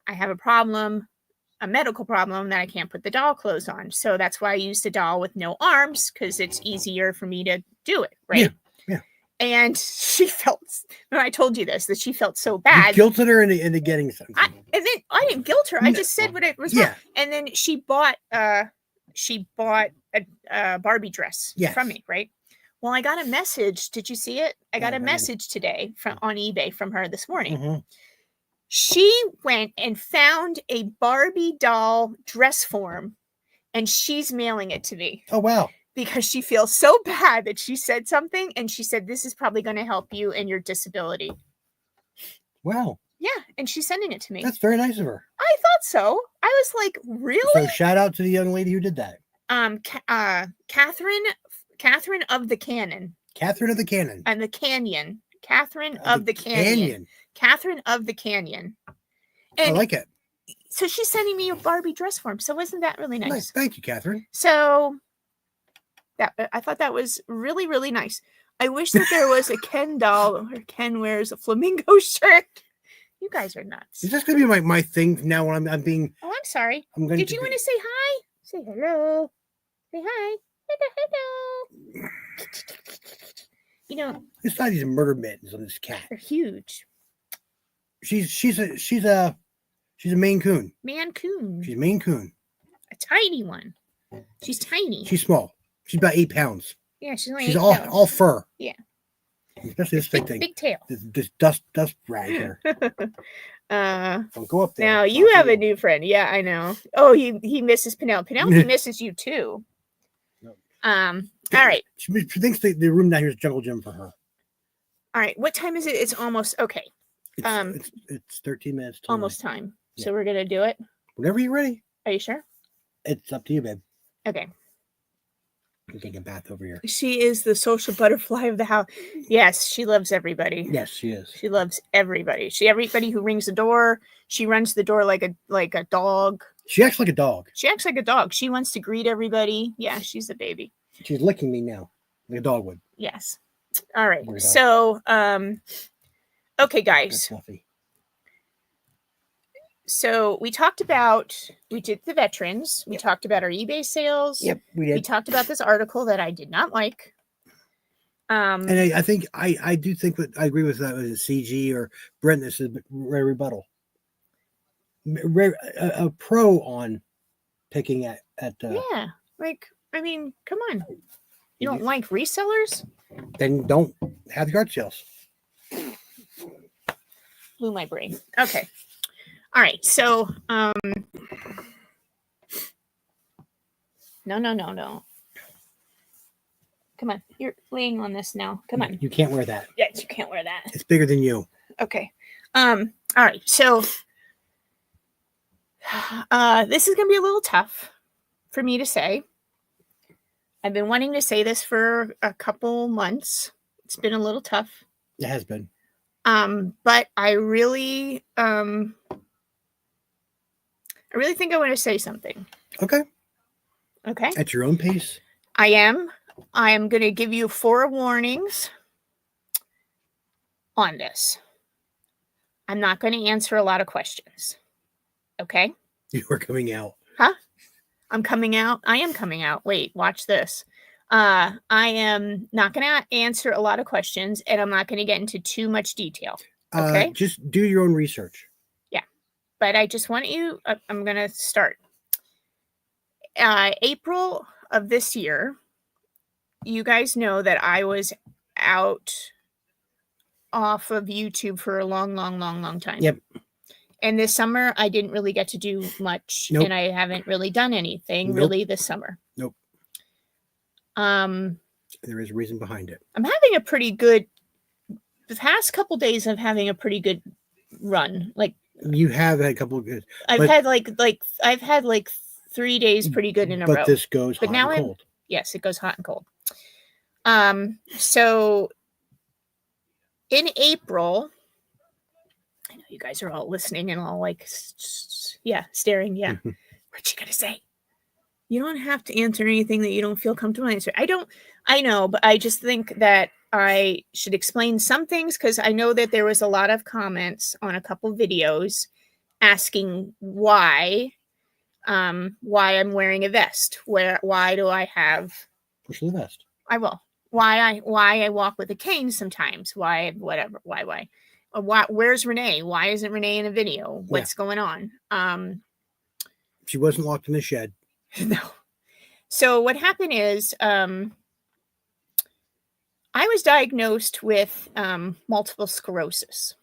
I have a medical problem that I can't put the doll clothes on. So that's why I used a doll with no arms because it's easier for me to do it. Right. Yeah. And she felt, when I told you this, that she felt so bad. You guilted her into getting something. And then I didn't guilt her. I just said what it was. Yeah. And then she bought a Barbie dress from me. Right. Well, I got a message. Did you see it? I got a message today on eBay from her this morning. Mm-hmm. She went and found a Barbie doll dress form and she's mailing it to me. Oh, wow. Because she feels so bad that she said something and she said, this is probably going to help you in your disability. Wow. Yeah. And she's sending it to me. That's very nice of her. I thought so. I was like, really? So shout out to the young lady who did that. Catherine of the Cannon. Catherine of the Cannon. And the Canyon. Catherine of the Canyon. Catherine of the Canyon. And I like it. So she's sending me a Barbie dress form. So wasn't that really nice? Thank you, Catherine. So I thought that was really, really nice. I wish that there was a Ken doll where Ken wears a flamingo shirt. You guys are nuts. Is this going to be my thing now when I'm being... Oh, I'm sorry. Did you want to say hi? Say hello. Say hi. Hello. You know... It's not these murder mittens on this cat. They're huge. She's a Maine Coon. Mancoon. She's a Maine Coon. A tiny one. She's tiny. She's small. She's about 8 pounds. Yeah, she's only She's 8 pounds. all fur. Yeah. Especially this big thing. Big tail. This dust rag here. Don't go up there. Now you have a new friend. Yeah, I know. Oh, he misses Penelope. Penelope misses you too. No. All right. She thinks the room down here is jungle gym for her. All right. What time is it? It's almost okay. It's 13 minutes. Almost time. Yeah. So we're gonna do it. Whenever you're ready. Are you sure? It's up to you, babe. Okay. I'm taking a bath over here. She is the social butterfly of the house. Yes, she loves everybody. Yes, she is. She loves everybody. Everybody who rings the door, she runs the door like a dog. She acts like a dog. She acts like a dog. She wants to greet everybody. Yeah, she's a baby. She's licking me now, like a dog would. Yes. All right. So, okay, guys. So we did the veterans. We talked about our eBay sales. Yep, we did. We talked about this article that I did not like. And I think I do think that I agree with that. Was it CG or Brent? This is rare rebuttal. A pro on picking at. Yeah, like I mean, come on. You don't like resellers? Then don't have yard sales. Blew my brain. Okay. All right, so no. Come on, you're laying on this now. Come on. You can't wear that. Yes, you can't wear that. It's bigger than you. Okay. All right, so this is gonna be a little tough for me to say. I've been wanting to say this for a couple months. It's been a little tough. It has been. But I really think I want to say something. Okay. Okay. At your own pace. I am going to give you 4 warnings on this. I'm not going to answer a lot of questions. Okay? You are coming out. Huh? I'm coming out. I am coming out. Wait, watch this. I am not going to answer a lot of questions, and I'm not going to get into too much detail. Okay? Just do your own research. but I just want you, I'm going to start. April of this year, you guys know that I was out off of YouTube for a long time. Yep. And this summer, I didn't really get to do much, Nope. and I haven't really done anything Nope. really this summer. Nope. There is a reason behind it. I'm having a pretty good, the past couple days, I'm having a pretty good run. Like, you have had a couple of good. I've had like 3 days pretty good in a row. But this goes But hot now and cold. Yes, it goes hot and cold. So in April, I know you guys are all listening and all like, staring. Yeah. What you gonna say? You don't have to answer anything that you don't feel comfortable answering. I know, but I just think that I should explain some things because I know that there was a lot of comments on a couple videos asking why I'm wearing a vest. Why do I have push the vest? I will. Why I walk with a cane sometimes. Why whatever. Why? Where's Renee? Why isn't Renee in a video? What's going on? She wasn't locked in the shed. No. So what happened is I was diagnosed with multiple sclerosis.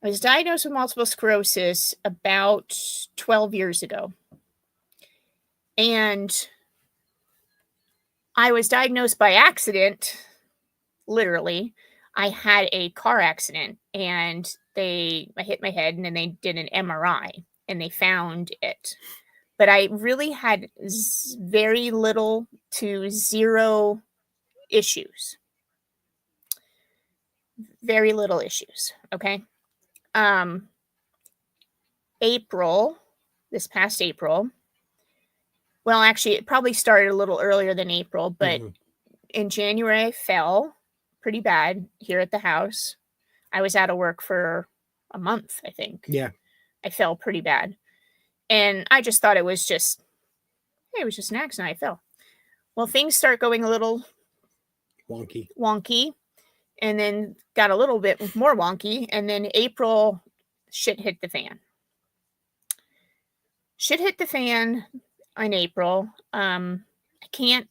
I was diagnosed with multiple sclerosis about 12 years ago. And I was diagnosed by accident, literally. I had a car accident and I hit my head and then they did an MRI and they found it. But I really had very little to zero issues. Very little issues. Okay. This past April. Well, actually, it probably started a little earlier than April, but in January, I fell pretty bad here at the house. I was out of work for a month, I think. Yeah. I fell pretty bad. And I just thought it was just an accident. I fell. Well, things start going a little wonky, and then got a little bit more wonky. And then April, shit hit the fan. Shit hit the fan in April. I can't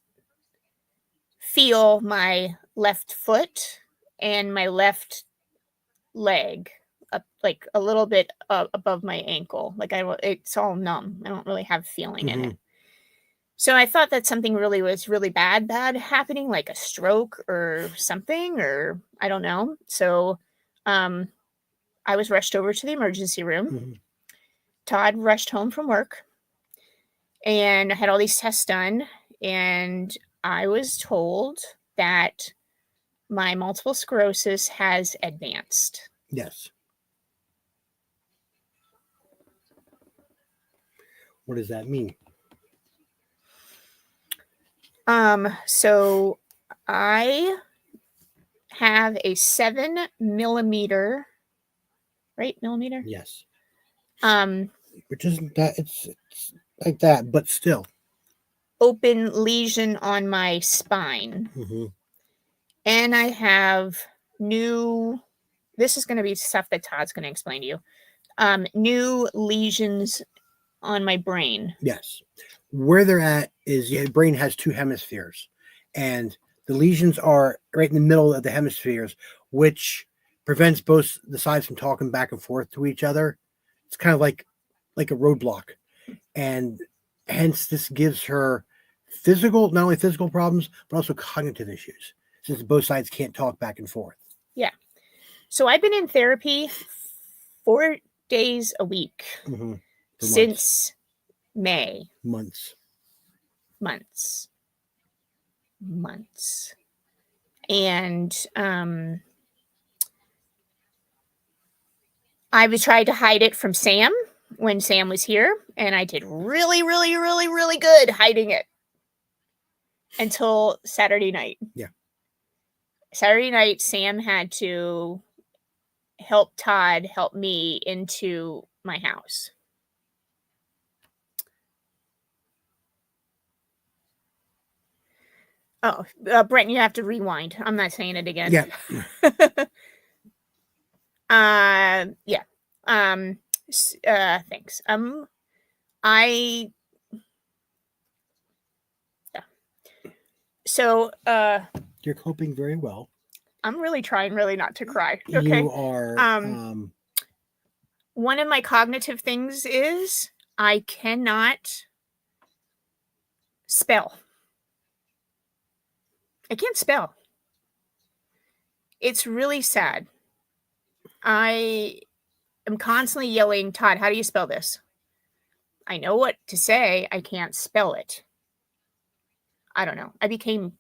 feel my left foot and my left leg up, like a little bit above my ankle. Like it's all numb. I don't really have feeling in it. So I thought that something was really bad happening, like a stroke or something, or I don't know. So I was rushed over to the emergency room. Todd rushed home from work and I had all these tests done. And I was told that my multiple sclerosis has advanced. Yes. What does that mean? So I have a 7 millimeter, right? Millimeter? Yes. Which isn't that, it's like that, but still. Open lesion on my spine. And I have this is going to be stuff that Todd's going to explain to you. New lesions on my brain. Yes. Where they're at is your brain has 2 hemispheres, and the lesions are right in the middle of the hemispheres, which prevents both the sides from talking back and forth to each other. It's kind of like a roadblock, and hence this gives her not only physical problems, but also cognitive issues, since both sides can't talk back and forth. Yeah. So I've been in therapy 4 days a week since May. Months. And I tried to hide it from Sam when Sam was here, and I did really, really, really, really good hiding it until Saturday night. Yeah. Saturday night, Sam had to help Todd help me into my house. Oh, Brent, you have to rewind. I'm not saying it again. Yeah. Yeah. Thanks. I yeah. So You're coping very well. I'm really trying really not to cry. Okay. You are. One of my cognitive things is I cannot spell. I can't spell. It's really sad. I am constantly yelling, Todd, how do you spell this? I know what to say. I can't spell it. I don't know. I became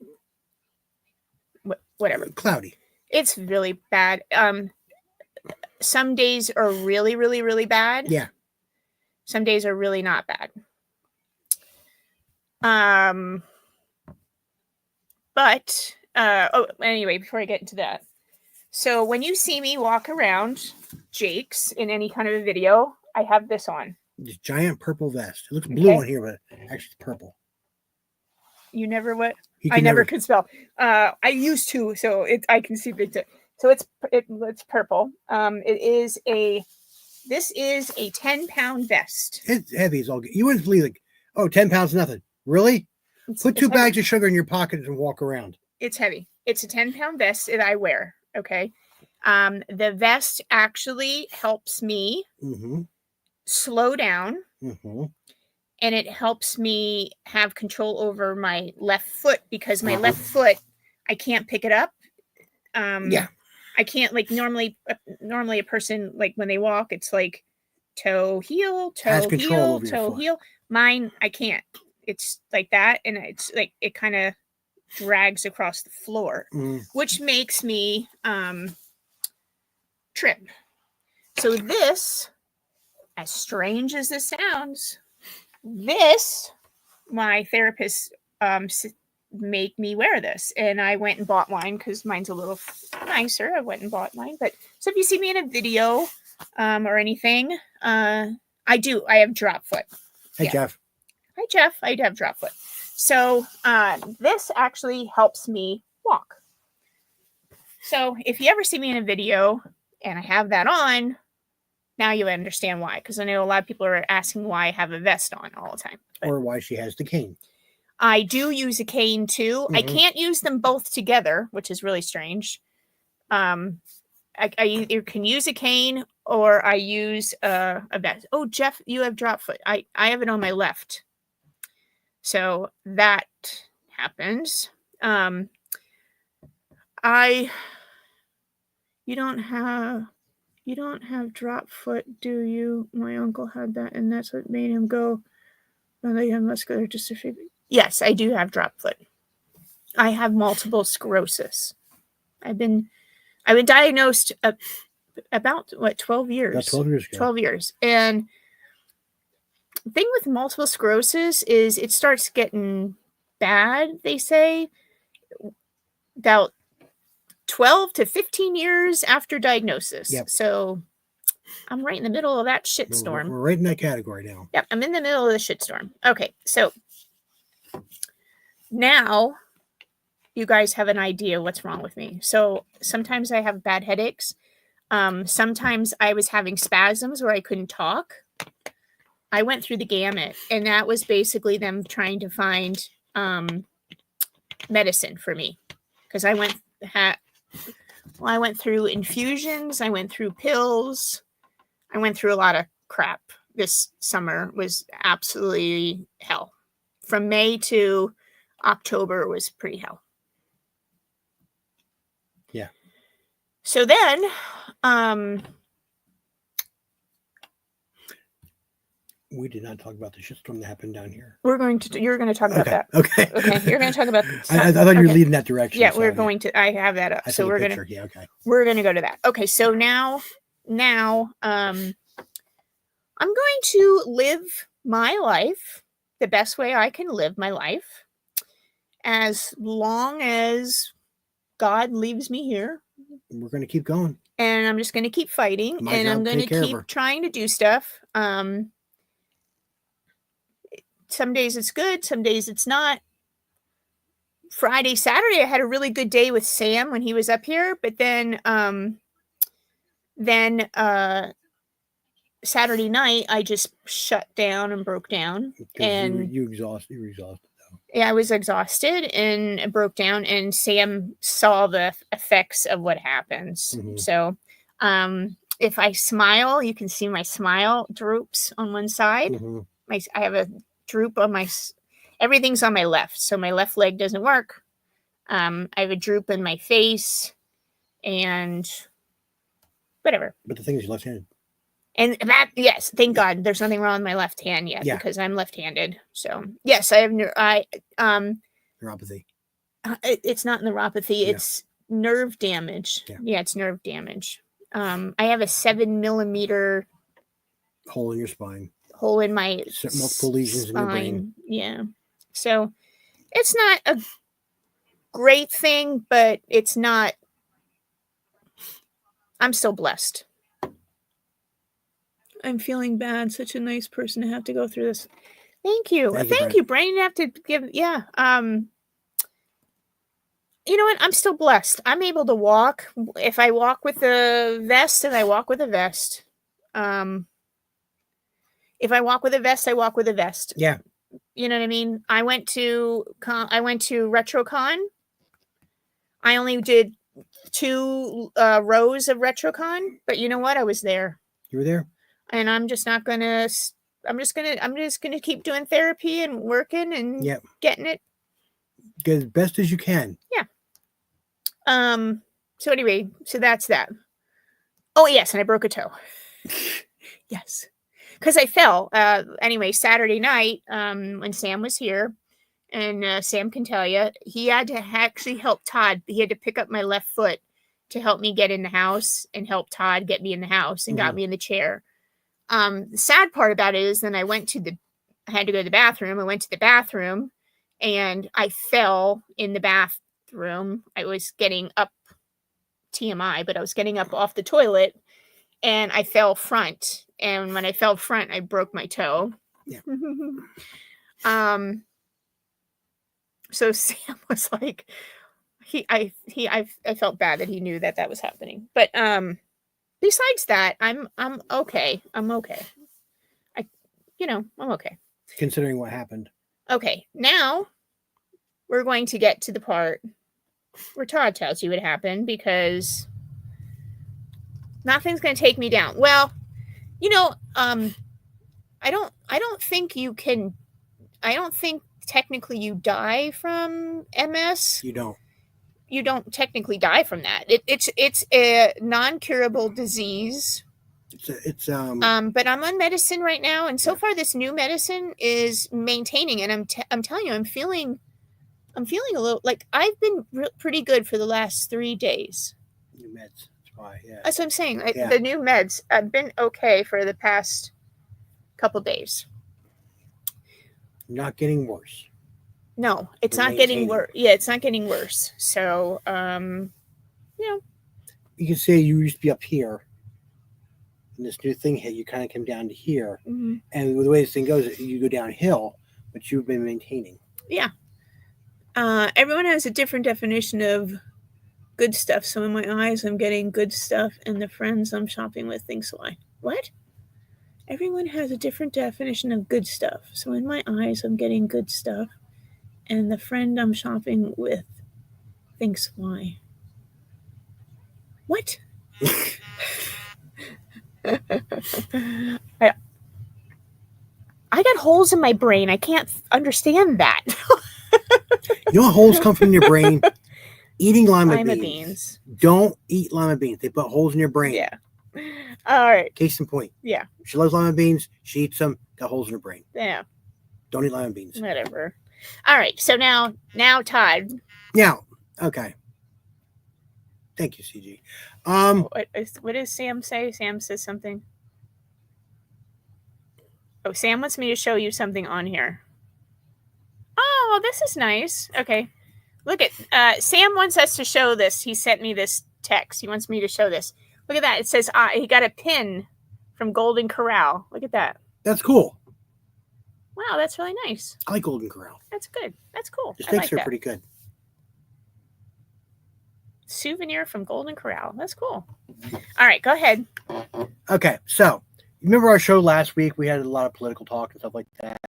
whatever. Cloudy. It's really bad. Some days are really, really, really bad. Yeah. Some days are really not bad. But anyway, before I get into that. So when you see me walk around Jake's in any kind of a video, I have this on. This giant purple vest. It looks blue on here, but actually it's purple. You never what? I never could spell. I used to, so I can see big. So it's purple. This is a 10-pound vest. It's heavy as all. You wouldn't believe 10 pounds, nothing. Really? Put 2 bags of sugar in your pocket and walk around. It's heavy. It's a 10-pound vest that I wear. Okay. The vest actually helps me slow down. And it helps me have control over my left foot because my left foot, I can't pick it up. I can't normally a person, like when they walk, it's like toe, heel, toe, heel, toe, heel. Mine, I can't. It's like that. And it's like, it kind of drags across the floor, which makes me trip. So this, as strange as this sounds, my therapist make me wear this, and I went and bought mine because mine's a little nicer. I went and bought mine. But so if you see me in a video or anything, I have drop foot. Hey, Jeff. Hi, Jeff. I have drop foot. So this actually helps me walk. So if you ever see me in a video and I have that on, now you understand why, because I know a lot of people are asking why I have a vest on all the time. Or why she has the cane. I do use a cane too. I can't use them both together, which is really strange. I either can use a cane or I use a vest. Oh, Jeff, you have drop foot. I have it on my left. So that happens. You don't have drop foot, do you? My uncle had that, and that's what made him go. Well, they have muscular dystrophy. Yes, I do have drop foot. I have multiple sclerosis. I've been diagnosed about 12 years. About 12 years ago. 12 years. And the thing with multiple sclerosis is it starts getting bad, they say, about 12 to 15 years after diagnosis. Yep. So I'm right in the middle of that shitstorm. We're right in that category now. Yep, I'm in the middle of the shitstorm. Okay, so now you guys have an idea what's wrong with me. So sometimes I have bad headaches. Sometimes I was having spasms where I couldn't talk. I went through the gamut, and that was basically them trying to find medicine for me, because I went through infusions, I went through pills, I went through a lot of crap. This summer was absolutely hell. From May to October was pretty hell. Yeah. So then, we did not talk about the shitstorm that happened down here. You're going to talk about that. Okay. Okay. You're going to talk about. I thought you were leading that direction. Yeah, we're going to. I have that up. So we're going to. Yeah. Okay. We're going to go to that. Okay. So now, I'm going to live my life the best way I can live my life, as long as God leaves me here. We're going to keep going. And I'm just going to keep fighting, and I'm going to keep trying to do stuff. Some days it's good, some days it's not. Friday, Saturday, I had a really good day with Sam when he was up here, but then Saturday night, I just shut down and broke down. 'Cause And you were exhausted. yeah, I was exhausted and broke down, and Sam saw the effects of what happens. Mhm. So, if I smile, you can see my smile droops on one side. Mhm. I have a droop on everything's on my left, so my left leg doesn't work. I have a droop in my face, and whatever. But the thing is, you're left-handed. And that, yes, thank God, there's nothing wrong with my left hand yet Yeah. because I'm left-handed. So yes, I have Neuropathy. it's not neuropathy, Yeah. it's nerve damage. Yeah. Yeah, it's nerve damage. I have a 7 millimeter Hole in your spine. hole in my Multiple lesions in your brain. Yeah. So it's not a great thing, but it's not. I'm still blessed. I'm feeling bad. Such a nice person to have to go through this. Thank you. Thank you, Brian. You have to give, yeah. You know what? I'm still blessed. I'm able to walk. If I walk with a vest, and I walk with a vest. If I walk with a vest, I walk with a vest. Yeah. You know what I mean? I went to RetroCon. I only did 2 rows of RetroCon, but you know what? I was there. You were there? And I'm just not gonna. I'm just gonna keep doing therapy and working and getting it. Get as best as you can. Yeah. So anyway, so that's that. Oh yes, and I broke a toe. Yes, because I fell. Anyway, Saturday night, when Sam was here, and Sam can tell you, he had to actually help Todd. He had to pick up my left foot to help me get in the house and help Todd get me in the house and got me in the chair. The sad part about it is then I had to go to the bathroom. I went to the bathroom and I fell in the bathroom. I was getting up, TMI, but I was getting up off the toilet and I fell front. And when I fell front, I broke my toe. Yeah. So Sam was like, I felt bad that he knew that was happening. But, besides that, I'm okay. I'm okay. I'm okay. Considering what happened. Okay, now we're going to get to the part where Todd tells you what happened because nothing's going to take me down. Well, I don't think you can. I don't think technically you die from MS. You don't. You don't technically die from that. It's a non-curable disease. But I'm on medicine right now, and so far this new medicine is maintaining. And I'm telling you, I'm feeling a little like I've been pretty good for the last 3 days. New meds, that's why. Yeah. That's what I'm saying. The new meds. I've been okay for the past couple days. Not getting worse. No, it's not getting worse. Yeah, it's not getting worse. So, You can say you used to be up here, and this new thing hit, you kind of came down to here. Mm-hmm. And the way this thing goes, you go downhill, but you've been maintaining. Yeah. Everyone has a different definition of good stuff. So in my eyes, I'm getting good stuff, and the friends I'm shopping with think so. What? Everyone has a different definition of good stuff. So in my eyes, I'm getting good stuff, and the friend I'm shopping with thinks why. What? I got holes in my brain. I can't understand that. You know what holes come from your brain? Eating lima beans. Don't eat lima beans. They put holes in your brain. Yeah. All right. Case in point. Yeah. She loves lima beans. She eats them. Got holes in her brain. Yeah. Don't eat lima beans. Whatever. All right. So now Todd. Now, okay. Thank you, CG. What does Sam say? Sam says something. Oh, Sam wants me to show you something on here. Oh, this is nice. Okay. Look at Sam wants us to show this. He sent me this text. He wants me to show this. Look at that. It says he got a pin from Golden Corral. Look at that. That's cool. Wow, that's really nice. I like Golden Corral. That's good. That's cool. The steaks are pretty good. Souvenir from Golden Corral. That's cool. All right, go ahead. Okay, so remember our show last week? We had a lot of political talk and stuff like that.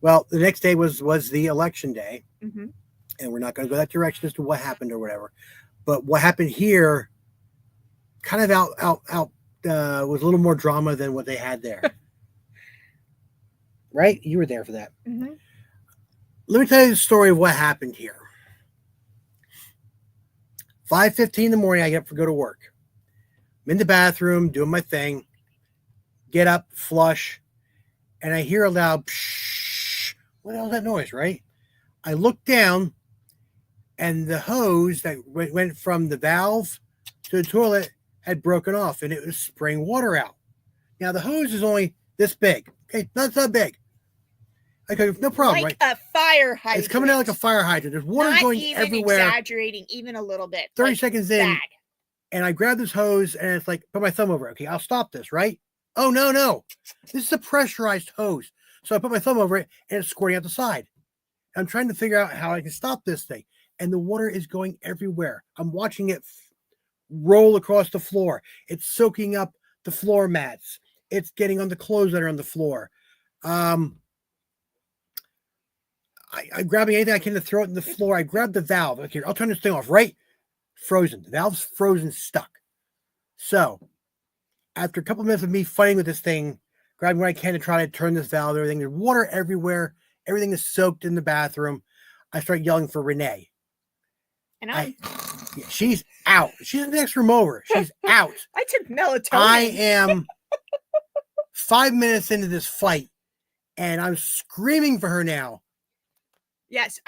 Well, the next day was the election day, Mm-hmm. and we're not going to go that direction as to what happened or whatever. But what happened here, kind of was a little more drama than what they had there. Right? You were there for that. Mm-hmm. Let me tell you the story of what happened here. 5:15 in the morning, I get up to go to work. I'm in the bathroom doing my thing. Get up, flush, and I hear a loud pshh. What the hell is that noise, right? I look down, and the hose that went from the valve to the toilet had broken off, and it was spraying water out. Now, the hose is only this big. Okay, that's not big. Okay, no problem, Like right? a fire hydrant. It's coming out like a fire hydrant. There's water Not going even everywhere. exaggerating, even a little bit. 30 Like, seconds in, bad. and I grab this hose, and it's like, put my thumb over it. Okay, I'll stop this, right? Oh, no. This is a pressurized hose. So I put my thumb over it, and it's squirting out the side. I'm trying to figure out how I can stop this thing. And the water is going everywhere. I'm watching it roll across the floor. It's soaking up the floor mats. It's getting on the clothes that are on the floor. I'm grabbing anything I can to throw it in the floor. I grab the valve. Okay, I'll turn this thing off, right? Frozen. The valve's frozen, stuck. So, after a couple minutes of me fighting with this thing, grabbing what I can to try to turn this valve, everything, there's water everywhere. Everything is soaked in the bathroom. I start yelling for Renee. And She's out. She's in the next room over. She's out. I took melatonin. I am 5 minutes into this fight, and I'm screaming for her now. Yes,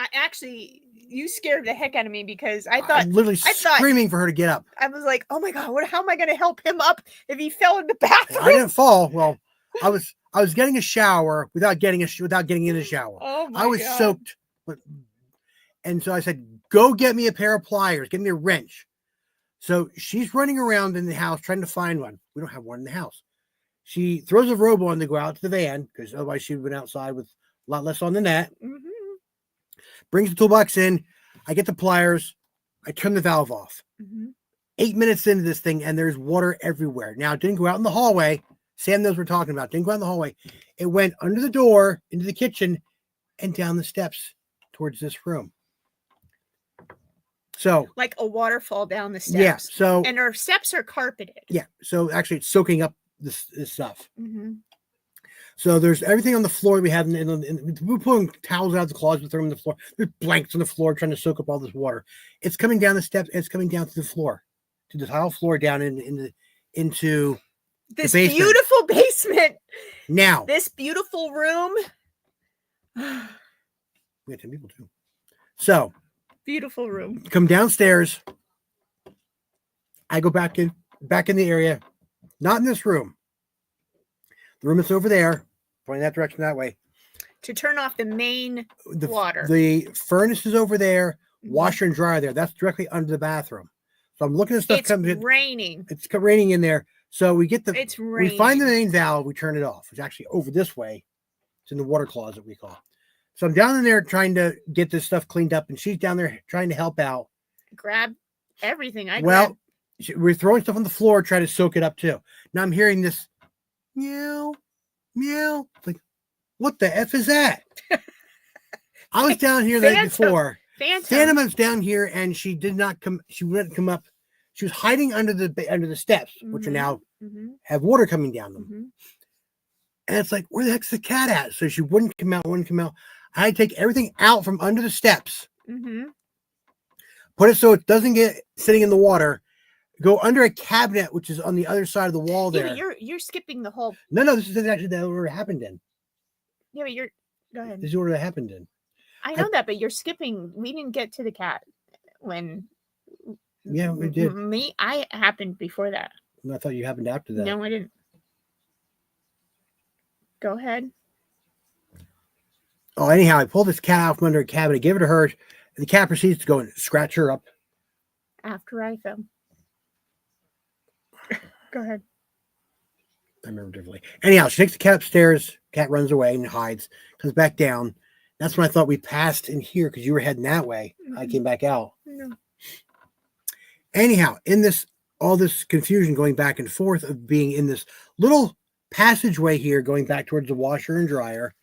you scared the heck out of me because I I'm literally thought- screaming for her to get up. I was like, oh my God, how am I going to help him up if he fell in the bathroom? I didn't fall. Well, I was getting a shower without getting in the shower. Oh my I was God. soaked. And so I said, go get me a pair of pliers. Get me a wrench. So she's running around in the house trying to find one. We don't have one in the house. She throws a robe on to go out to the van because otherwise she would have been outside with a lot less on the net. Mm-hmm. Brings the toolbox in. I get the pliers. I turn the valve off. Mm-hmm. 8 minutes into this thing, and there's water everywhere. Now, it didn't go out in the hallway. Sam knows what we're talking about. Didn't go out in the hallway. It went under the door, into the kitchen, and down the steps towards this room. So, Like a waterfall down the steps. yeah. So, And our steps are carpeted. yeah. So, actually, it's soaking up this stuff. Mm-hmm. So, there's everything on the floor we have. We're pulling towels out of the closet, throwing them on the floor. There's blankets on the floor trying to soak up all this water. It's coming down the steps. It's coming down to the floor, to the tile floor, down into This basement. beautiful basement. now. This beautiful room. We have 10 people too. So, Beautiful room. come downstairs. I go back in the area, not in this room. The room that's over there, pointing that direction that way. To turn off the main The water. The furnace is over there. Mhm. Washer and dryer there. That's directly under the bathroom. So I'm looking at stuff It's coming. raining. It's raining in there. So we get It's raining. we find the main valve. We turn it off. It's actually over this way. It's in the water closet, we call it. So I'm down in there trying to get this stuff cleaned up, and she's down there trying to help out. Grab everything. Well, we're throwing stuff on the floor, trying to soak it up too. Now I'm hearing this meow, meow. It's like, what the F is that? I was down here the night before. Phantom was down here, and she did not come. She wouldn't come up. She was hiding under the steps, which are now have water coming down them. Mm-hmm. And it's like, where the heck's the cat at? So she wouldn't come out. I had to take everything out from under the steps, Mm-hmm. put it so it doesn't get sitting in the water, go under a cabinet, which is on the other side of the wall there. Yeah, but you're skipping the whole. No, this is actually the order it happened in. Yeah, but you're. Go ahead. This is the order that happened in. I know that, but you're skipping. We didn't get to the cat when. Yeah, we did. I happened before that. And I thought you happened after that. No, I didn't. Go ahead. Oh, anyhow, I pulled this cat out from under a cabinet, gave it to her, and the cat proceeds to go and scratch her up. After I fell. Go ahead. I remember differently. Anyhow, she takes the cat upstairs. Cat runs away and hides. Comes back down. That's when I thought we passed in here because you were heading that way. I came back out. No. Anyhow, in this all this confusion going back and forth of being in this little passageway here going back towards the washer and dryer.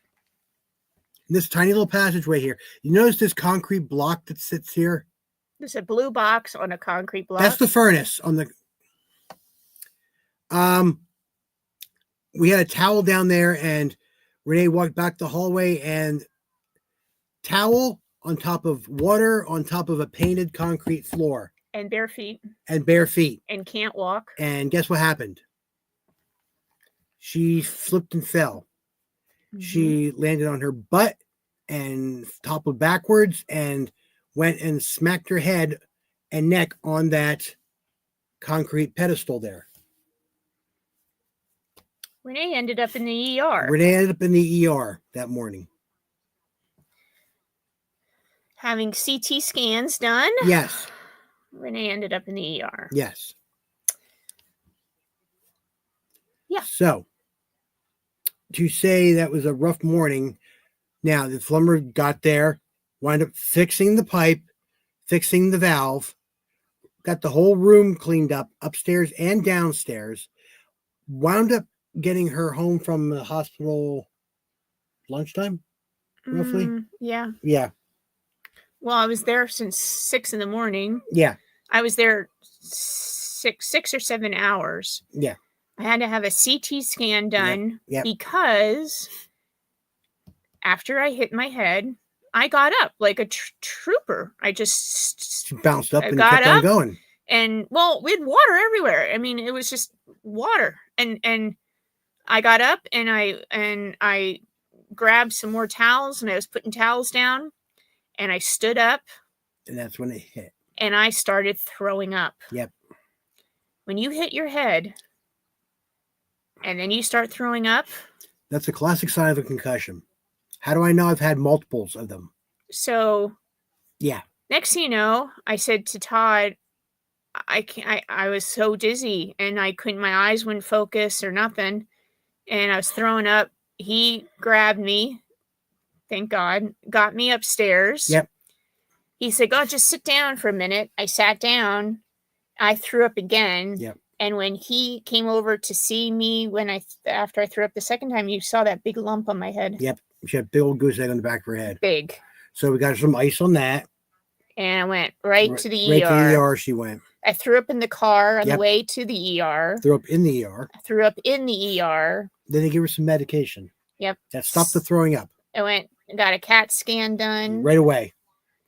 This tiny little passageway here. You notice this concrete block that sits here? There's a blue box on a concrete block. That's the furnace on the we had a towel down there, and Renee walked back the hallway, and towel on top of water on top of a painted concrete floor. And bare feet. And bare feet. And can't walk. And guess what happened? She slipped and fell. Mm-hmm. She landed on her butt and toppled backwards and went and smacked her head and neck on that concrete pedestal there. Renee ended up in the ER. Renee ended up in the ER that morning. Having CT scans done. Yes. Renee ended up in the ER. Yes. Yeah. So, to say that was a rough morning, now the plumber got there, wound up fixing the pipe, fixing the valve, got the whole room cleaned up, upstairs and downstairs, wound up getting her home from the hospital lunchtime, roughly. Yeah. Yeah. Well, I was there since 6 a.m. Yeah. I was there 6 or 7 hours. Yeah. I had to have a CT scan done Yep. because after I hit my head, I got up like a trooper. I just bounced up and kept on going. And well, we had water everywhere. I mean, it was just water. And I got up and I grabbed some more towels and I was putting towels down and I stood up. And that's when it hit. And I started throwing up. Yep. When you hit your head and then you start throwing up. That's a classic sign of a concussion. How do I know? I've had multiples of them. So. Yeah. Next thing you know, I said to Todd, I was so dizzy and I couldn't, my eyes wouldn't focus or nothing. And I was throwing up. He grabbed me. Thank God. Got me upstairs. Yep. He said, "God, just sit down for a minute." I sat down. I threw up again. Yep. And when he came over to see me, after I threw up the second time, you saw that big lump on my head. Yep. She had a big old goose egg on the back of her head. Big. So we got some ice on that. And I went right to the ER. Right to the ER she went. I threw up in the car on the way to the ER. Threw up in the ER. I threw up in the ER. Then they gave her some medication. Yep. That stopped the throwing up. I went and got a CAT scan done. Right away.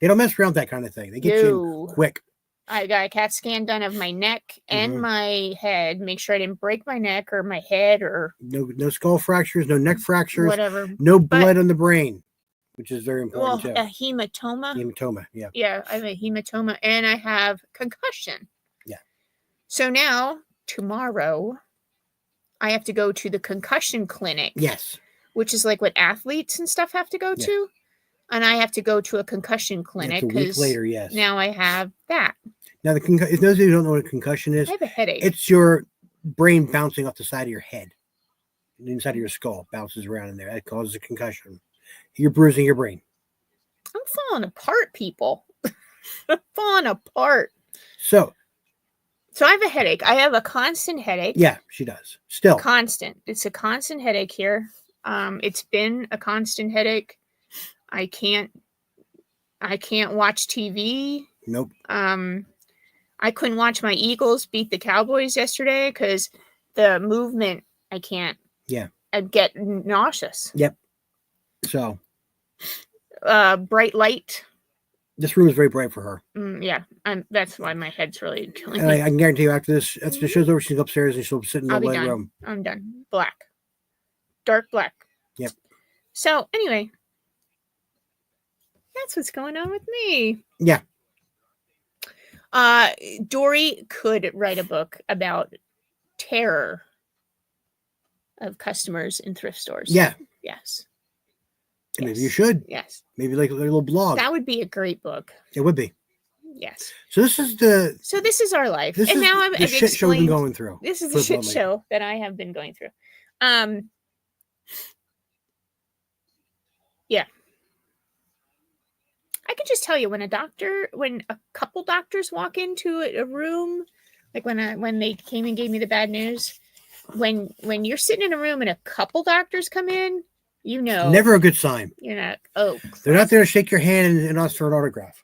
They don't mess around with that kind of thing. They get you in quick. I got a CAT scan done of my neck and my head. Make sure I didn't break my neck or my head or... No skull fractures, no neck fractures. Whatever. No blood on the brain, which is very important too. A hematoma. Hematoma, yeah. Yeah, I have a hematoma and I have concussion. Yeah. So now, tomorrow, I have to go to the concussion clinic. Yes. Which is like what athletes and stuff have to go to. And I have to go to a concussion clinic. It's a week later, yes. Now I have that. Now, if those of you who don't know what a concussion is, I have a headache. It's your brain bouncing off the side of your head. The inside of your skull bounces around in there. That causes a concussion. You're bruising your brain. I'm falling apart, people. I'm falling apart. So I have a headache. I have a constant headache. Yeah, she does. Still. Constant. It's a constant headache here. It's been a constant headache. I can't watch TV. Nope. I couldn't watch my Eagles beat the Cowboys yesterday because the movement, I can't. Yeah. I get nauseous. Yep. So. Bright light. This room is very bright for her. Yeah. That's why my head's really killing and me. I can guarantee you after the show's over, she'll go upstairs and she'll sit in the light room. I'm done. Black. Dark black. Yep. So anyway. That's what's going on with me. Yeah. Dory could write a book about terror of customers in thrift stores. Yeah. Yes. Maybe you should. Yes. Maybe like a little blog. That would be a great book. It would be. Yes. So this is our life. And now I'm the shit show we've been going through. This is the shit show that I have been going through. Yeah. I can just tell you when a couple doctors walk into a room, Like when they came and gave me the bad news, when you're sitting in a room and a couple doctors come in, you know, Never a good sign. you're not. Oh, They're not there to shake your hand and ask for an autograph.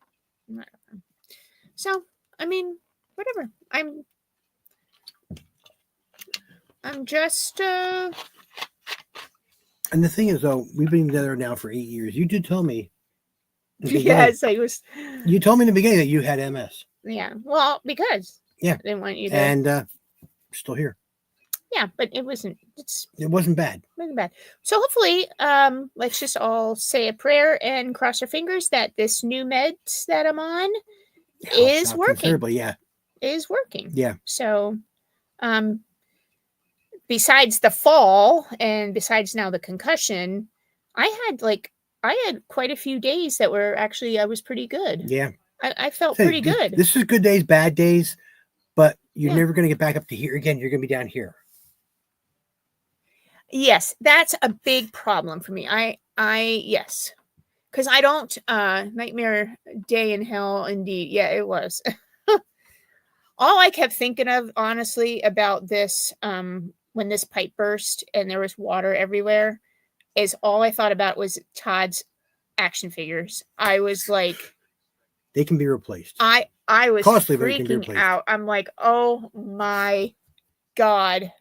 So I mean, whatever. I'm just. And the thing is, though, we've been together now for 8 years. You did tell me. Yes, I was. You told me in the beginning that you had MS. Yeah. Well, because. Yeah. I didn't want you to. And still here. Yeah, but it wasn't. It wasn't bad. It wasn't bad. So hopefully, let's just all say a prayer and cross our fingers that this new meds that I'm on is working. Yeah. Is working. Yeah. So, besides the fall and besides now the concussion, I had quite a few days that were actually I was pretty good. Yeah. I felt pretty good. This is good days, bad days, but you're never going to get back up to here again. You're going to be down here. Yes, that's a big problem for me. Yes. Because I don't nightmare day in hell indeed. Yeah, it was. All I kept thinking of, honestly, about this when this pipe burst and there was water everywhere, is all I thought about was Todd's action figures. I was like, they can be replaced. I was costly, but they can be freaking replaced. out. I'm like, oh my God.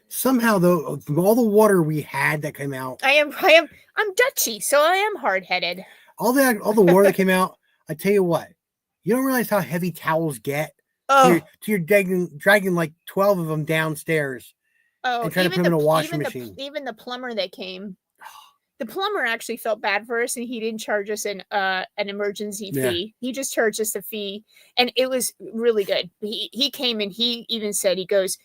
Somehow, though, from all the water we had that came out, I'm Dutchy, so I am hard-headed. All the water that came out, I tell you what, you don't realize how heavy towels get. Oh, you're dragging like 12 of them downstairs. Oh, and trying to put them in a washing machine. Even the plumber that came, the plumber actually felt bad for us, and he didn't charge us an emergency fee. He just charged us a fee, and it was really good. He came and he even said, he goes,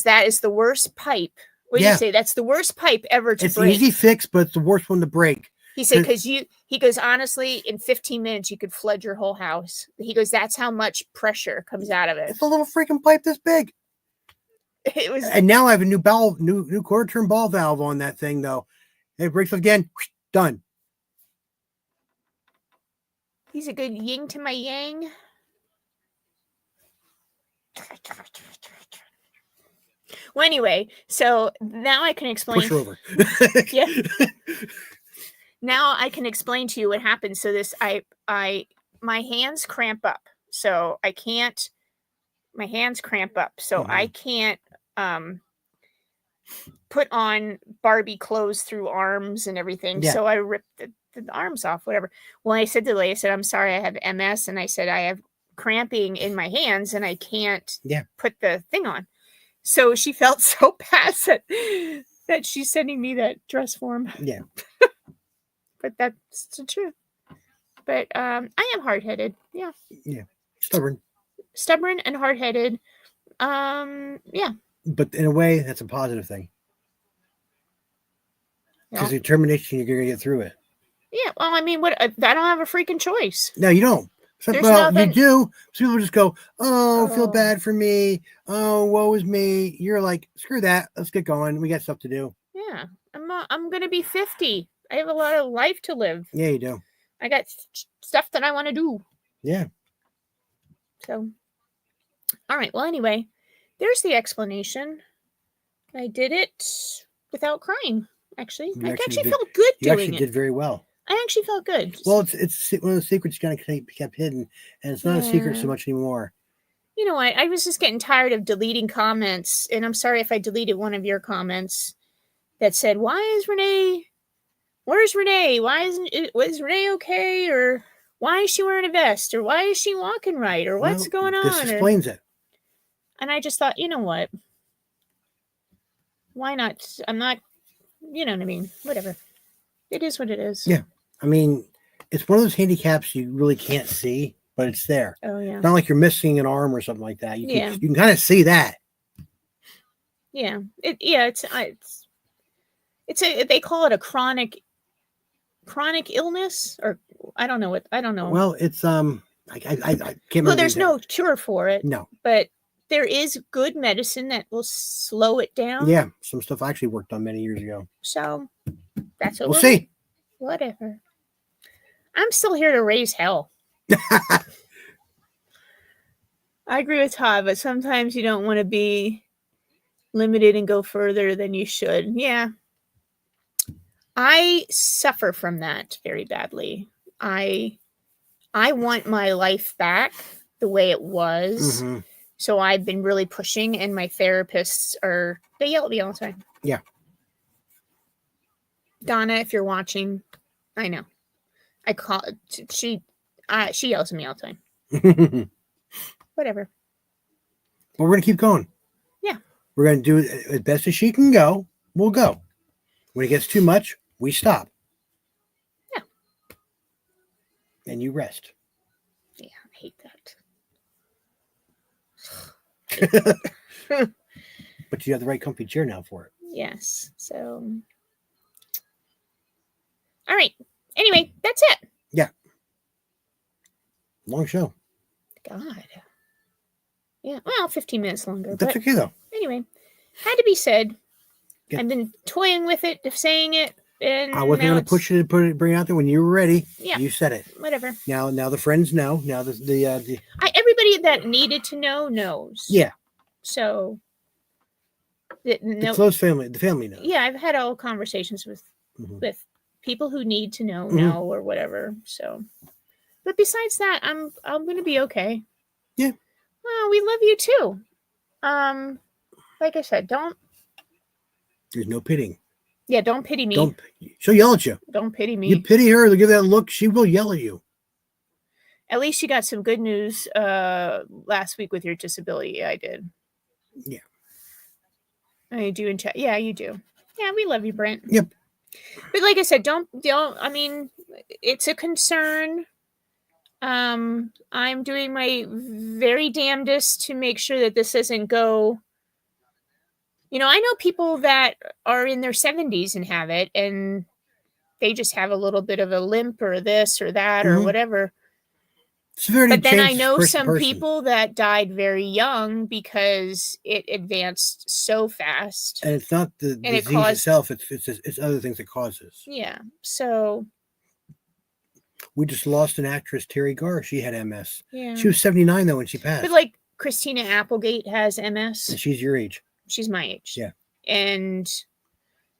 that is the worst pipe. What did you say? That's the worst pipe ever to break. It's easy fix, but it's the worst one to break. He said, he goes, honestly, in 15 minutes, you could flood your whole house. He goes, that's how much pressure comes out of it. It's a little freaking pipe this big. It was. And now I have a new quarter turn ball valve on that thing, though. It breaks again. Done. He's a good yin to my yang. Well, anyway, so now I can explain. Push her over. Yeah. Now I can explain to you what happened. So my hands cramp up. So I can't. My hands cramp up. So I can't put on Barbie clothes through arms and everything. Yeah. So I ripped the arms off, whatever. Well, I said to Leigh, I said, I'm sorry, I have MS. And I said, I have cramping in my hands and I can't put the thing on. So she felt so bad that she's sending me that dress form. Yeah. But that's the truth. But I am hard-headed. Yeah. Yeah. Stubborn And hard-headed. Yeah. But in a way, that's a positive thing. Because determination, you're going to get through it. Yeah. Well, I mean, I don't have a freaking choice. No, you don't. You do. Some people just go, oh, feel bad for me. Oh, woe is me. You're like, screw that. Let's get going. We got stuff to do. Yeah. I'm going to be 50. I have a lot of life to live. Yeah, you do. I got stuff that I want to do. Yeah. So, all right. Well, anyway, there's the explanation. I did it without crying, actually. I actually felt good doing it. You actually did very well. I actually felt good. Well, it's one of the secrets you kind of kept hidden, and it's not a secret so much anymore. You know, I was just getting tired of deleting comments, and I'm sorry if I deleted one of your comments that said, where's Renee? Was Renee okay? Or why is she wearing a vest? Or why is she walking right? Or what's going on? This explains it. And I just thought, you know what? Why not? I'm not, you know what I mean? Whatever. It is what it is. Yeah. I mean, it's one of those handicaps you really can't see, but it's there. Oh, yeah. It's not like you're missing an arm or something like that. You can kind of see that. Yeah. They call it a chronic illness, or I don't know. Well, it's I can't remember. Well, there's no cure for it. No. But there is good medicine that will slow it down. Yeah. Some stuff I actually worked on many years ago. So that's what we'll see. Whatever. I'm still here to raise hell. I agree with Todd, but sometimes you don't want to be limited and go further than you should. Yeah. I suffer from that very badly. I want my life back the way it was. Mhm. So I've been really pushing, and my therapists they yell at me all the time. Yeah. Donna, if you're watching, I know. I call she yells at me all the time. But Whatever. we're gonna keep going. Yeah. We're gonna do it as best as she can go. We'll go. When it gets too much, we stop. Yeah. And you rest. Yeah, I hate that. But you have the right comfy chair now for it. Yes. So all right. Anyway, that's it. Long show. God. Yeah. Well, 15 minutes longer. That's But okay though. anyway, had to be said. Yeah. I've been toying with it, saying it, and I wasn't now gonna push you to bring it out there when you were ready. Yeah. You said it. Whatever. Now the friends know. Now the Everybody that needed to know knows. yeah. So The no. close family. The family knows. Yeah, I've had all conversations with Mhm. people who need to know Mhm. or whatever. So, but besides that, I'm gonna be okay. Yeah. Well, we love you too. Like I said, don't There's no pitying. don't pity me. She'll yell at you. Don't pity me. You pity her, give that look, she will yell at you. At least you got some good news last week with your disability. Yeah, I did. Yeah. I do in chat. Yeah, you do. Yeah, we love you, Brent. Yep. But like I said, don't. I mean, it's a concern. I'm doing my very damnedest to make sure that this doesn't go. You know, I know people that are in their 70s and have it, and they just have a little bit of a limp or this or that or Mhm. whatever. Severity But then I changes know person to some person. people that died very young because it advanced so fast. And it's not the And it disease caused- itself, it's other things it causes. Yeah. So, We just lost an actress, Terry Garr. She had MS. yeah. She was 79 though when she passed. But like Christina Applegate has MS. And she's your age. She's my age. Yeah. And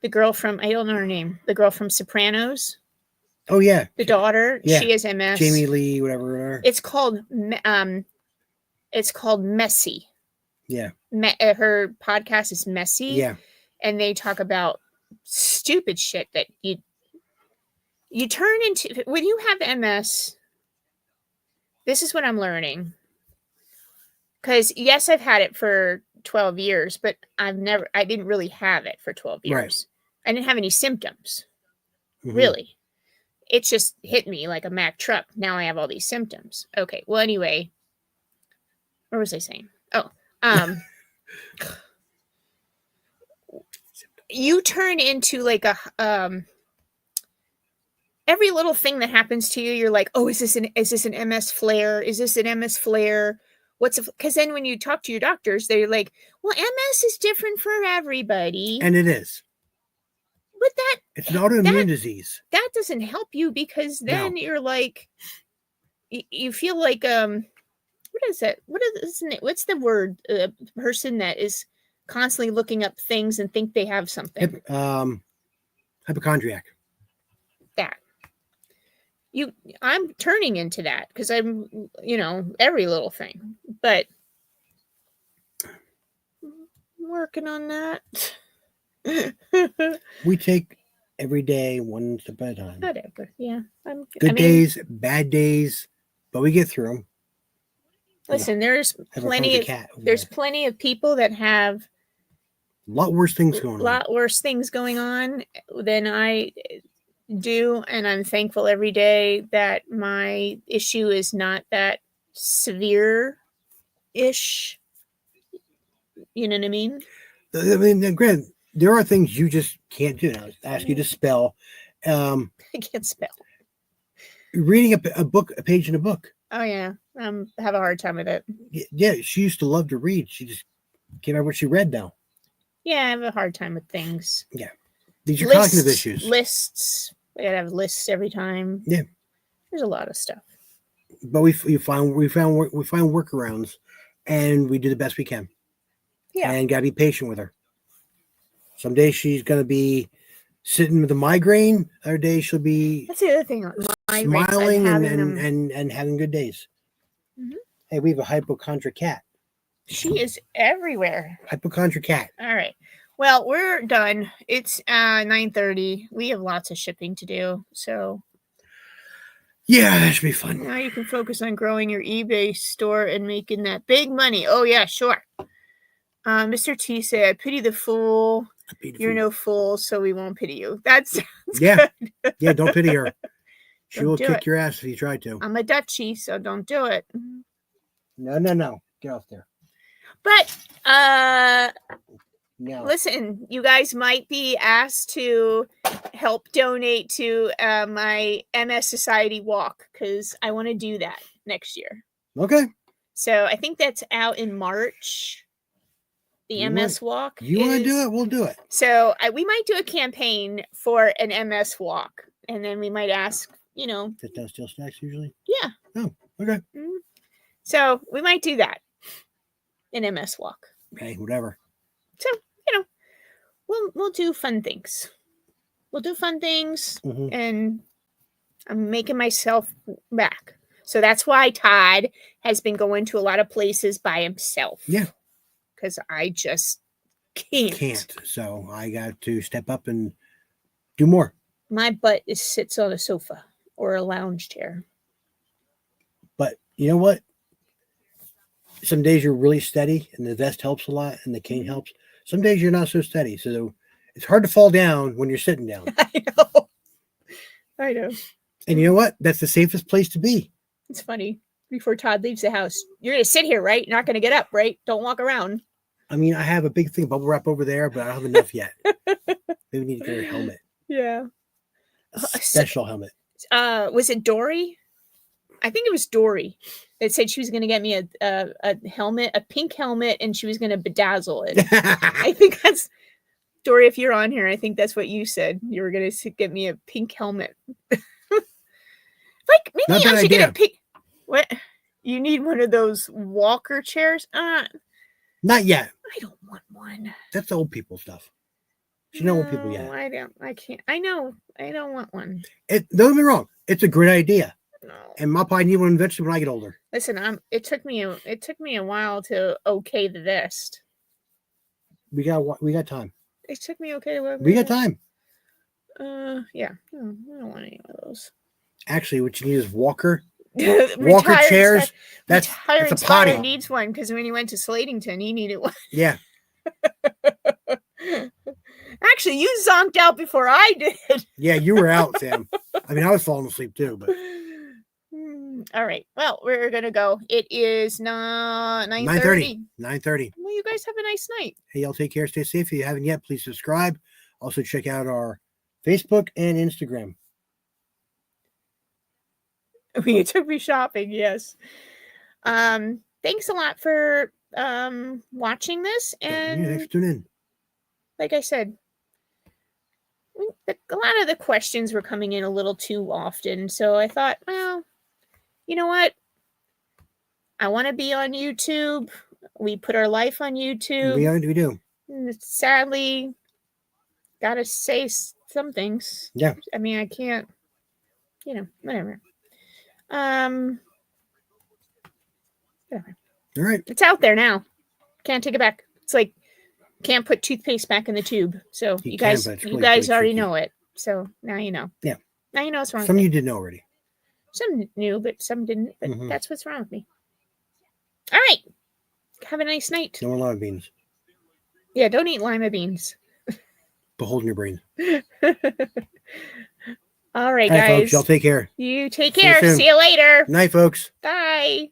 the girl from, I don't know her name, the girl from Sopranos, Oh yeah. the daughter, Yeah. she has MS. Jamie Lee, whatever. It's called Messy. Yeah. Her podcast is Messy. Yeah. And they talk about stupid shit that you turn into when you have MS. This is what I'm learning. Because yes, I've had it for 12 years, but I didn't really have it for 12 years. Right. I didn't have any symptoms. Mhm. Really. It just hit me like a Mack truck. Now I have all these symptoms. Okay. Well, anyway, what was I saying? Oh, you turn into like a every little thing that happens to you, you're like, oh, is this an MS flare? Is this an MS flare? Because then when you talk to your doctors, they're like, well, MS is different for everybody. And it is. But It's an autoimmune disease. that doesn't help you because then you're like, you feel like, what is it? What's the word? Person that is constantly looking up things and think they have something. Hypochondriac. That. I'm turning into that because I'm, every little thing, but I'm working on that. We take every day one step at a time. Whatever. Yeah. Good days, bad days, but we get through them. Listen, there's plenty of people that have a lot worse things going on than I do, and I'm thankful every day that my issue is not that severe-ish. You know what I mean? I mean, granted, there are things you just can't do. Now, I ask you to spell. I can't spell. Reading a book, a page in a book. Oh yeah, I have a hard time with it. Yeah, she used to love to read. She just can't remember what she read now. Yeah, I have a hard time with things. Yeah, these are cognitive issues. Lists. I gotta have lists every time. Yeah, there's a lot of stuff. But we find workarounds and we do the best we can. Yeah. And gotta be patient with her. Some days she's gonna be sitting with a migraine. Other days she'll be That's the other thing. Migraines, smiling I'm and, having them. and having good days. Mhm. Hey, we have a hypochondriac cat. She is everywhere. Hypochondriac cat. All right. Well, we're done. It's 9:30. We have lots of shipping to do. So Yeah, that should be fun. now you can focus on growing your eBay store and making that big money. Oh, yeah, sure. Mr. T said, I pity the fool. You're no fool, so we won't pity you. That's Yeah. good. Yeah, don't pity her. She Don't will do kick it. your ass if you try to. I'm a Dutchie, so don't do it. No. Get off there. But No. listen, you guys might be asked to help donate to my MS Society walk because I want to do that next year. Okay. So I think that's out in March. The You MS walk. You want to do it? We'll do it. So we might do a campaign for an MS walk, and then we might ask, Sit down, steal snacks usually. Yeah. Oh, okay. So we might do that. An MS walk. Hey, whatever. So we'll do fun things. We'll do fun things, Mhm. and I'm making myself back. So that's why Todd has been going to a lot of places by himself. Yeah. Because I just can't. So I got to step up and do more. My butt sits on a sofa or a lounge chair. But you know what? Some days you're really steady and the vest helps a lot and the cane helps. Some days you're not so steady. So it's hard to fall down when you're sitting down. I know. And you know what? That's the safest place to be. It's funny. Before Todd leaves the house, you're going to sit here, right? You're not going to get up, right? Don't walk around. I mean, I have a big thing bubble wrap over there, but I don't have enough yet. Maybe we need to get a helmet. Yeah. A special helmet. Was it Dory? I think it was Dory that said she was going to get me a helmet, a pink helmet, and she was going to bedazzle it. I think that's Dory. If you're on here, I think that's what you said. You were going to get me a pink helmet. Like maybe Not bad I should idea. get a pink. What? You need one of those walker chairs? Not yet. I don't want one. That's old people stuff. You know old people yet. I don't. I can't. I know. I don't want one. Don't get me wrong. It's a great idea. No. And I'll probably need one eventually when I get older. Listen, it took me a while to okay the vest. We got time. It took me okay to We got time. Yeah. No, I don't want any of those. Actually, what you need is walker Retired chairs. Sky- That's Retired a potty. Skyler needs one because when he went to Slatington, he needed one. Yeah. Actually, you zonked out before I did. Yeah, you were out, Sam. I mean, I was falling asleep too, but All right. Well, we're gonna go. It is 9:30. 9:30. Well, you guys have a nice night. Hey, y'all take care. Stay safe. If you haven't yet, please subscribe. Also, check out our Facebook and Instagram. You took me shopping, yes. Thanks a lot for watching this, Yeah, thanks and for tuning in. like I said, a lot of the questions were coming in a little too often, so I thought, well, you know what? I want to be on YouTube. We put our life on YouTube. We do. Sadly, gotta say some things. Yeah. I mean, I can't, whatever. Whatever. All right. It's out there now. Can't take it back. It's like can't put toothpaste back in the tube. So You you can, guys, but it's you really guys pretty already tricky. know it. So now you know. Yeah. Now you know what's wrong. Some with of me. you did know already. Some knew, but some didn't. But Mhm. that's what's wrong with me. All right. Have a nice night. No more lima beans. Yeah, don't eat lima beans. But holding your brain. All right, All right, guys. folks. Y'all take care. You take See you care. soon. See you later. Night, folks. Bye.